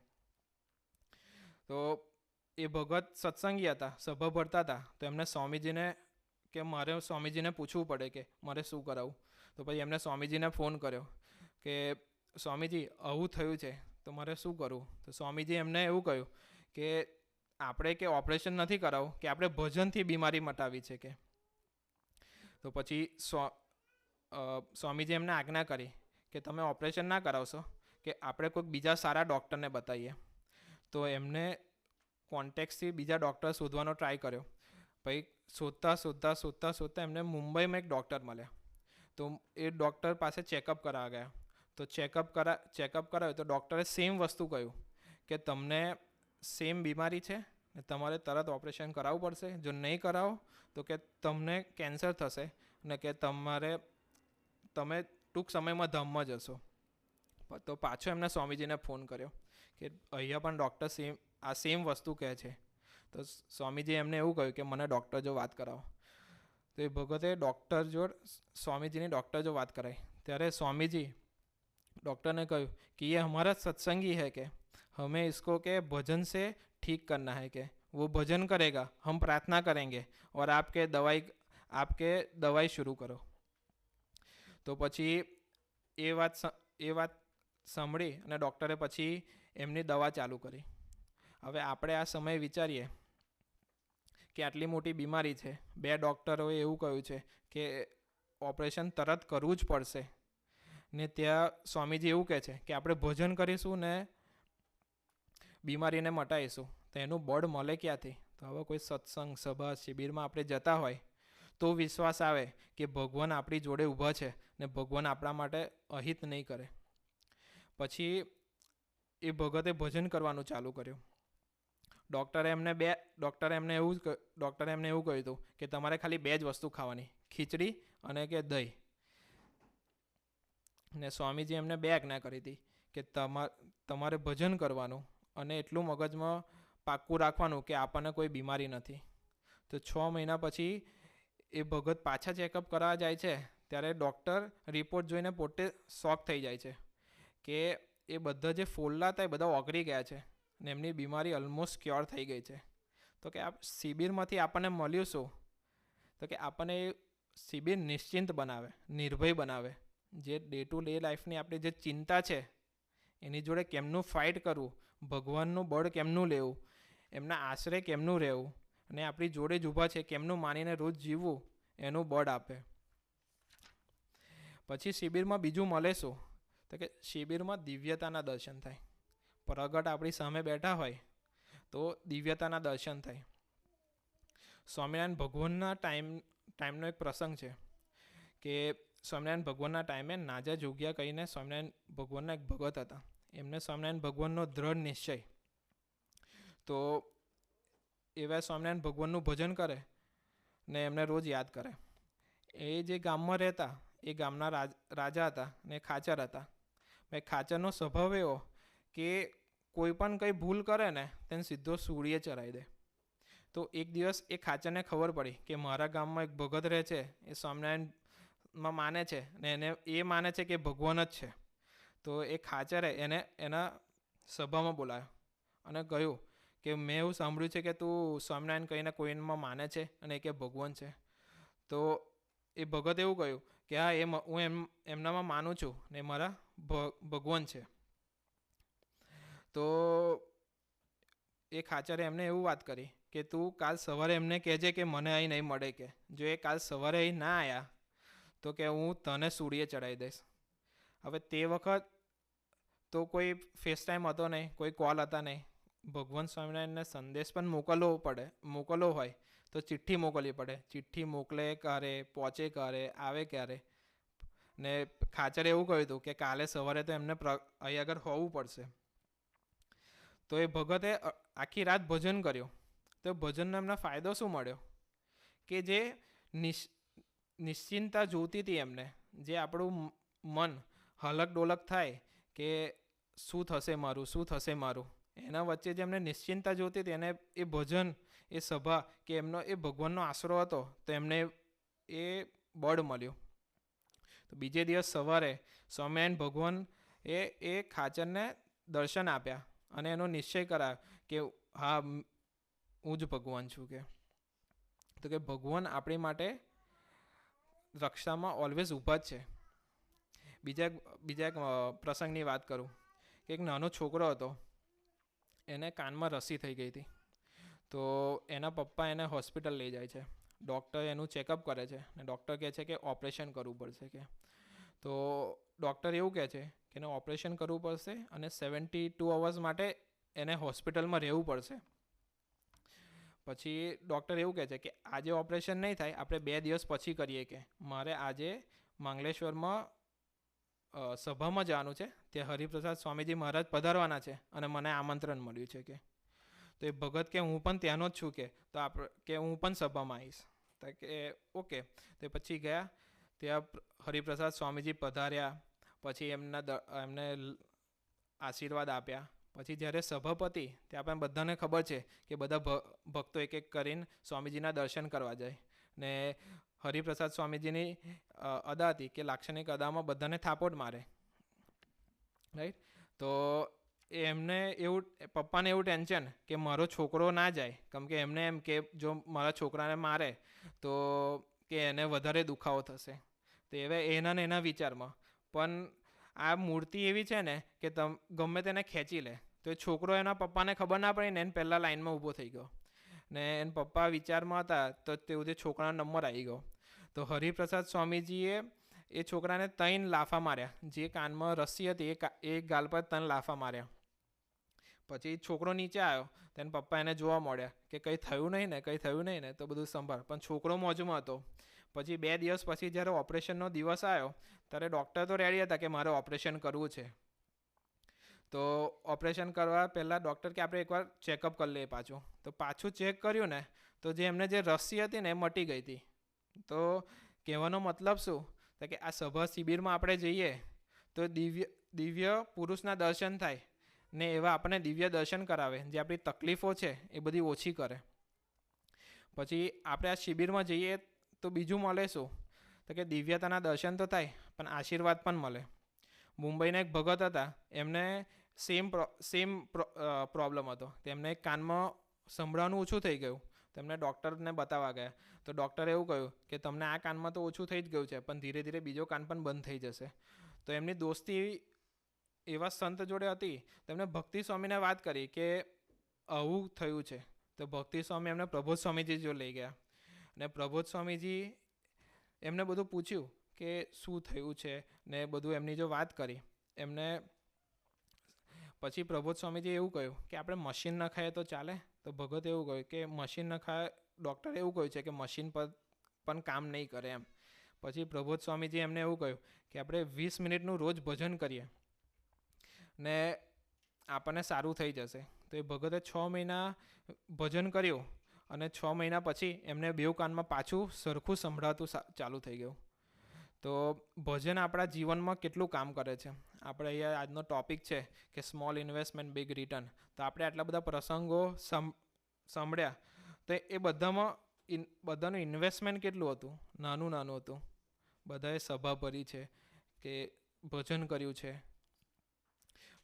તો એ ભગત સત્સંગી હતા, સભા ભરતા હતા. તો એમને સ્વામીજીને કે મારે સ્વામીજીને પૂછવું પડે કે મારે શું કરાવવું. તો પછી એમને સ્વામીજીને ફોન કર્યો કે સ્વામીજી આવું થયું છે, તો મારે શું કરવું. તો સ્વામીજી એમને એવું કહ્યું કે આપણે કે ઓપરેશન નથી કરાવવું, કે આપણે ભજનથી બીમારી મટાવી છે. કે તો પછી સ્વામીજી એમને આજ્ઞા કરી કે તમે ઓપરેશન ના કરાવશો, કે આપણે કોઈક બીજા સારા ડૉક્ટરને બતાવીએ. તો એમને કોન્ટેક્ટથી બીજા ડૉક્ટર શોધવાનો ટ્રાય કર્યો. પછી શોધતા એમને મુંબઈમાં એક ડૉક્ટર મળ્યા. તો એ ડૉક્ટર પાસે ચેકઅપ કરાવવા ગયા. તો ચેકઅપ કરાવ્યું તો ડૉક્ટરે સેમ વસ્તુ કહ્યું કે તમને સેમ બીમારી છે ને તમારે તરત ઓપરેશન કરાવવું પડશે. જો નહીં કરાવો તો કે તમને કેન્સર થશે ને કે તમે ટૂંક સમયમાં ધામમાં જશો. તો પાછો એમને સ્વામીજીને ફોન કર્યો કે અહીંયા પણ ડૉક્ટર સેમ વસ્તુ કહે છે. તો સ્વામીજી એમને એવું કહ્યું કે મને ડૉક્ટર જો વાત કરાવો. તો એ ભગતે સ્વામીજીની ડૉક્ટર જો વાત કરાવી. ત્યારે સ્વામીજી डॉक्टर ने कहा कि ये हमारा सत्संगी है, कि हमें इसको के भजन से ठीक करना है, कि वो भजन करेगा, हम प्रार्थना करेंगे और आपके दवाई शुरू करो. तो પછી એ વાત સાંભળી અને ડૉક્ટરે પછી એમની દવા ચાલુ કરી. હવે આપણે આ સમયે વિચારીએ કે આટલી મોટી બીમારી છે, 2 ડૉક્ટરોએ એવું કહ્યું છે કે ઓપરેશન તરત કરવું જ પડશે, ને ત્યાં સ્વામીજી એવું કહે છે કે આપણે ભજન કરીશું ને બીમારીને મટાડીશું. તો એનું બળ મળે ક્યાંથી? તો હવે કોઈ સત્સંગ સભા શિબિરમાં આપણે જતા હોય તો વિશ્વાસ આવે કે ભગવાન આપણી જોડે ઊભા છે ને ભગવાન આપણા માટે અહિત નહીં કરે. પછી એ ભગતે ભજન કરવાનું ચાલુ કર્યું. ડૉક્ટરે એમને એવું કહ્યું હતું કે તમારે ખાલી 2 જ વસ્તુ ખાવાની, ખીચડી અને કે દહીં. ને સ્વામીજી એમને 2 આજ્ઞા કરી હતી કે તમારે ભજન કરવાનું અને એટલું મગજમાં પાક્કું રાખવાનું કે આપણને કોઈ બીમારી નથી. તો 6 મહિના પછી એ ભગત પાછા ચેકઅપ કરાવવા જાય છે ત્યારે ડૉક્ટર રિપોર્ટ જોઈને પોતે શોક થઈ જાય છે કે એ બધા જે ફોલ્લા હતા એ બધા ઓગળી ગયા છે અને એમની બીમારી ઓલમોસ્ટ ક્યોર થઈ ગઈ છે. તો કે આ શિબિરમાંથી આપણને મળ્યું શું? તો કે આપણને એ શિબિર નિશ્ચિંત બનાવે, નિર્ભય બનાવે. જે ડે ટુ ડે લાઈફની આપણી જે ચિંતા છે એની જોડે કેમનું ફાઇટ કરવું, ભગવાનનું બળ કેમનું લેવું, એમના આશરે કેમનું રહેવું અને આપણી જોડે જ ઊભા છે કેમનું માનીને રોજ જીવવું, એનું બળ આપે. પછી શિબિરમાં બીજું મળે શું? તો કે શિબિરમાં દિવ્યતાના દર્શન થાય. પ્રગટ આપણી સામે બેઠા હોય તો દિવ્યતાના દર્શન થાય. સ્વામિનારાયણ ભગવાનના ટાઈમનો એક પ્રસંગ છે કે સ્વામિનારાયણ ભગવાનના ટાઈમે નાજા જોગ્યા કહીને સ્વામિનારાયણ ભગવાનના એક ભગત હતા. એમને સ્વામિનારાયણ ભગવાનનો દ્રઢ નિશ્ચય. તો એવા સ્વામિનારાયણ ભગવાનનું ભજન કરે ને એમને રોજ યાદ કરે. એ જે ગામમાં રહેતા એ ગામના રાજા હતા ને ખાચર હતા. ખાચરનો સ્વભાવ એવો કે કોઈ પણ કંઈ ભૂલ કરે ને તેને સીધો સૂળીએ ચડાવી દે. તો એક દિવસ એ ખાચરને ખબર પડી કે મારા ગામમાં એક ભગત રહે છે, એ સ્વામિનારાયણમાં માને છે ને એ માને છે કે ભગવાન જ છે. તો એ ખાચરે એને એના સભામાં બોલાવ્યો અને કહ્યું કે મેં એવું સાંભળ્યું છે કે તું સ્વામિનારાયણ કહીને કોઈમાં માને છે અને કે ભગવાન છે. તો એ ભગત એવું કહ્યું કે હા હું એમનામાં માનું છું ને મારા ભગવાન છે. તો એ ખાચરે એમને એવું વાત કરી કે તું કાલ સવારે એમને કહેજે કે મને અહીં નહીં મળે. કે જો એ કાલ સવારે અહીં ના આવ્યા તો કે હું તને સૂળીએ ચડાવી દઈશ. હવે તે વખત તો કોઈ ફેસ ટાઈમ હતો નહીં, કોઈ કોલ હતા નહીં. ભગવાન સ્વામિનારાયણને સંદેશ પણ મોકલવો હોય તો ચિઠ્ઠી મોકલવી પડે. ચિઠ્ઠી મોકલે ક્યારે, પહોંચે ક્યારે, આવે ક્યારે. ને ખાચરે એવું કહ્યું હતું કે કાલે સવારે તો એમને અહીં આગળ હોવું પડશે. તો એ ભગતે આખી રાત ભજન કર્યું. તો ભજનનો એમને ફાયદો શું મળ્યો કે જે નિશ્ચિંતતા જોતી હતી એમને, જે આપણું મન હલક ડોલક થાય કે શું થશે મારું, એના વચ્ચે જે એમને નિશ્ચિંતતા જોતી હતી એને એ ભજન, એ સભા કે એમનો એ ભગવાનનો આશરો હતો તો એમને એ બળ મળ્યું. તો બીજે દિવસ સવારે સ્વામિનારાયણ ભગવાન એ ખાચરને દર્શન આપ્યા અને એનો નિશ્ચય કરાયો કે હા હું જ ભગવાન છું. તો કે ભગવાન આપણી માટે રક્ષામાં ઓલવેઝ ઊભા જ છે. બીજા એક પ્રસંગની વાત કરું કે એક નાનો છોકરો હતો, એને કાનમાં રસી થઈ ગઈ હતી. તો એના પપ્પા એને હોસ્પિટલ લઈ જાય છે. ડૉક્ટર એનું ચેકઅપ કરે છે અને ડૉક્ટર કહે છે કે ઓપરેશન કરવું પડશે. કે તો ડૉક્ટર એવું કહે છે કે એને ઓપરેશન કરવું પડશે અને 72 અવર્સ માટે એને હોસ્પિટલમાં રહેવું પડશે. પછી ડૉક્ટર એવું કહે છે કે આજે ઓપરેશન નહીં થાય, આપણે 2 દિવસ પછી કરીએ. કે મારે આજે માંગલેશ્વરમાં સભામાં જવાનું છે, ત્યાં હરિપ્રસાદ સ્વામીજી મહારાજ પધારવાના છે અને મને આમંત્રણ મળ્યું છે. કે તો એ ભગત કે હું પણ ત્યાંનો જ છું. કે તો કે હું પણ સભામાં આવીશ. તો કે ઓકે. તો પછી ગયા, ત્યાં હરિપ્રસાદ સ્વામીજી પધાર્યા. પછી એમને આશીર્વાદ આપ્યા. પછી જ્યારે સભા પતી ત્યાં પણ બધાને ખબર છે કે બધા ભક્તો એક એક કરીને સ્વામીજીના દર્શન કરવા જાય. ને હરિપ્રસાદ સ્વામીજીની અદા હતી કે લાક્ષણિક અદામાં બધાને થાપોટ મારે, રાઈટ. તો એમને પપ્પાને એવું ટેન્શન કે મારો છોકરો ના જાય, કેમ કે એમને એમ કે જો મારા છોકરાને મારે તો કે એને વધારે દુખાવો થશે. તો એના વિચારમાં પણ આ મૂર્તિ એવી છે ને કે ગમે તેને ખેંચી લે. તો એ છોકરો એના પપ્પાને ખબર ના પડી ને એને પહેલાં લાઈનમાં ઊભો થઈ ગયો ને એના પપ્પા વિચારમાં હતા તો તે છોકરાનો નંબર આવી ગયો. તો હરિપ્રસાદ સ્વામીજીએ એ છોકરાને 3 લાફા માર્યા. જે કાનમાં રસ્સી હતી એ ગાલ પર 3 લાફા માર્યા. પછી છોકરો નીચે આવ્યો તો એના પપ્પા એને જોવા મળ્યા કે કંઈ થયું નહીં ને તો બધું સંભાળ. પણ છોકરો મોજમાં હતો. પછી 2 દિવસ પછી જ્યારે ઓપરેશનનો દિવસ આવ્યો ત્યારે ડૉક્ટર તો રેડી હતા કે મારે ઓપરેશન કરવું છે. તો ઓપરેશન કરવા પહેલાં ડૉક્ટર કે આપણે એકવાર ચેકઅપ કરી લઈએ પાછું. તો પાછું ચેક કર્યું ને તો જે એમને જે રસી હતી ને એ મટી ગઈ હતી. તો કહેવાનો મતલબ શું? તો કે આ સભા શિબિરમાં આપણે જઈએ તો દિવ્ય પુરુષના દર્શન થાય ને એવા આપણને દિવ્ય દર્શન કરાવે, જે આપણી તકલીફો છે એ બધી ઓછી કરે. પછી આપણે આ શિબિરમાં જઈએ તો બીજું મળે શું? તો કે દિવ્યતાના દર્શન તો થાય પણ આશીર્વાદ પણ મળે. મુંબઈના એક ભગત હતા, એમને સેમ પ્રોબ્લેમ હતો. તેમને કાનમાં સંભળાવાનું ઓછું થઈ ગયું. તેમને ડૉક્ટરને બતાવવા ગયા તો ડૉક્ટરે એવું કહ્યું કે તમને આ કાનમાં તો ઓછું થઈ જ ગયું છે, પણ ધીરે ધીરે બીજો કાન પણ બંધ થઈ જશે. તો એમની દોસ્તી એવા સંત જોડે હતી. તેમને ભક્તિ સ્વામીને વાત કરી કે આવું થયું છે. તો ભક્તિ સ્વામી એમને પ્રબોધ સ્વામીજી જો લઈ ગયા અને પ્રબોધ સ્વામીજી એમને બધું પૂછ્યું કે શું થયું છે ને બધું એમની જો વાત કરી. એમને પછી પ્રબોધ સ્વામીજીએ એવું કહ્યું કે આપણે મશીન નખાઈએ તો ચાલે? તો ભગત એવું કહ્યું કે મશીન નખાય, ડૉક્ટરે એવું કહ્યું છે કે મશીન પર પણ કામ નહીં કરે એમ. પછી પ્રબોધ સ્વામીજી એમને એવું કહ્યું કે આપણે 20 મિનિટનું રોજ ભજન કરીએ ને આપણને સારું થઈ જશે. તો એ ભગતે 6 મહિના ભજન કર્યું અને 6 મહિના પછી એમને બેઉ કાનમાં પાછું સરખું સંભળાતું ચાલુ થઈ ગયું. તો ભજન આપણા જીવનમાં કેટલું કામ કરે છે. આપણે અહીંયા આજનો ટૉપિક છે કે સ્મોલ ઇન્વેસ્ટમેન્ટ બિગ રિટર્ન. તો આપણે આટલા બધા પ્રસંગો સાંભળ્યા તો એ બધાનું ઇન્વેસ્ટમેન્ટ કેટલું હતું? નાનું નાનું હતું. બધાએ સભા ભરી છે કે ભજન કર્યું છે,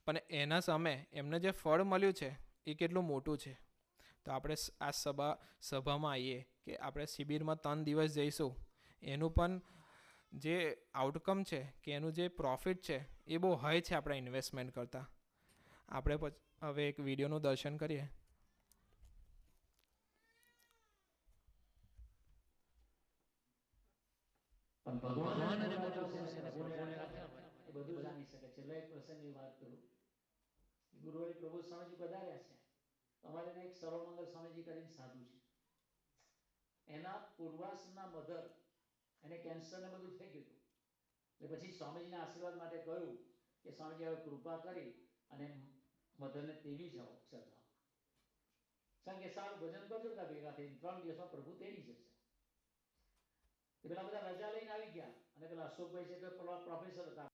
પણ એના સામે એમને જે ફળ મળ્યું છે એ કેટલું મોટું છે. તો આપણે આ સભામાં આવીએ કે આપણે શિબિરમાં 3 દિવસ જઈશું, એનું પણ જે આઉટકમ છે કે એનું જે પ્રોફિટ છે એ બહુ હાઈ છે આપણા ઇન્વેસ્ટમેન્ટ કરતાં. આપણે હવે એક વિડીયોનું દર્શન કરીએ. પણ ભગવાન અને પ્રભુ છે ને પ્રભુને એ બધું જાણી શકે. છેલ્લા એક પ્રસંગની વાત કરું. ગુરુવારે પ્રભુ સ્વામીજી પધાર્યા છે. અમારે એક સર્વમંગલ સ્વામીજી કરીને સાધુ છે. એના પૂર્વાસના મધર, એને કેન્સર ને બધું થઈ ગયું હતું. એટલે પછી સ્વામીજીના આશીર્વાદ માટે કહ્યું કે સ્વામીજી હવે કૃપા કરી અને મધરને તેડી જાઓ અક્ષરધામ. કારણ કે સારું ભજન કરજો બધા ભેગા થઈને 3 દિવસમાં પ્રભુ તેડી જશે. પેલા બધા રજા લઈને આવી ગયા અને પેલા અશોકભાઈ છે તો પ્રોફેસર હતા.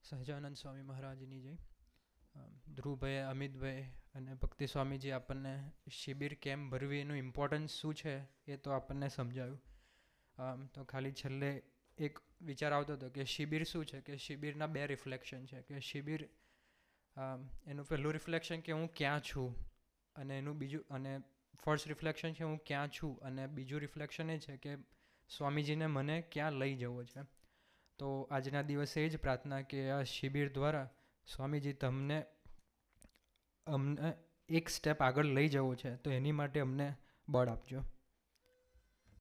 સહજાનંદ સ્વામી મહારાજની જય. ધ્રુવભાઈ, અમિતભાઈ અને ભક્તિ સ્વામીજી આપણને શિબિર કેમ ભરવી એનું ઇમ્પોર્ટન્સ શું છે એ તો આપણને સમજાવ્યું. તો ખાલી છેલ્લે એક વિચાર આવતો હતો કે શિબિર શું છે, કે શિબિરના 2 રિફ્લેક્શન છે. કે શિબિર એનું પહેલું રિફ્લેક્શન કે હું ક્યાં છું, અને એનું બીજું, અને ફર્સ્ટ રિફ્લેક્શન છે હું ક્યાં છું, અને બીજું રિફ્લેક્શન એ છે કે સ્વામીજીને મને ક્યાં લઈ જવો છે. તો આજના દિવસે એ જ પ્રાર્થના કે આ શિબિર દ્વારા સ્વામીજી અમને એક સ્ટેપ આગળ લઈ જવો છે, તો એની માટે અમને બળ આપજો.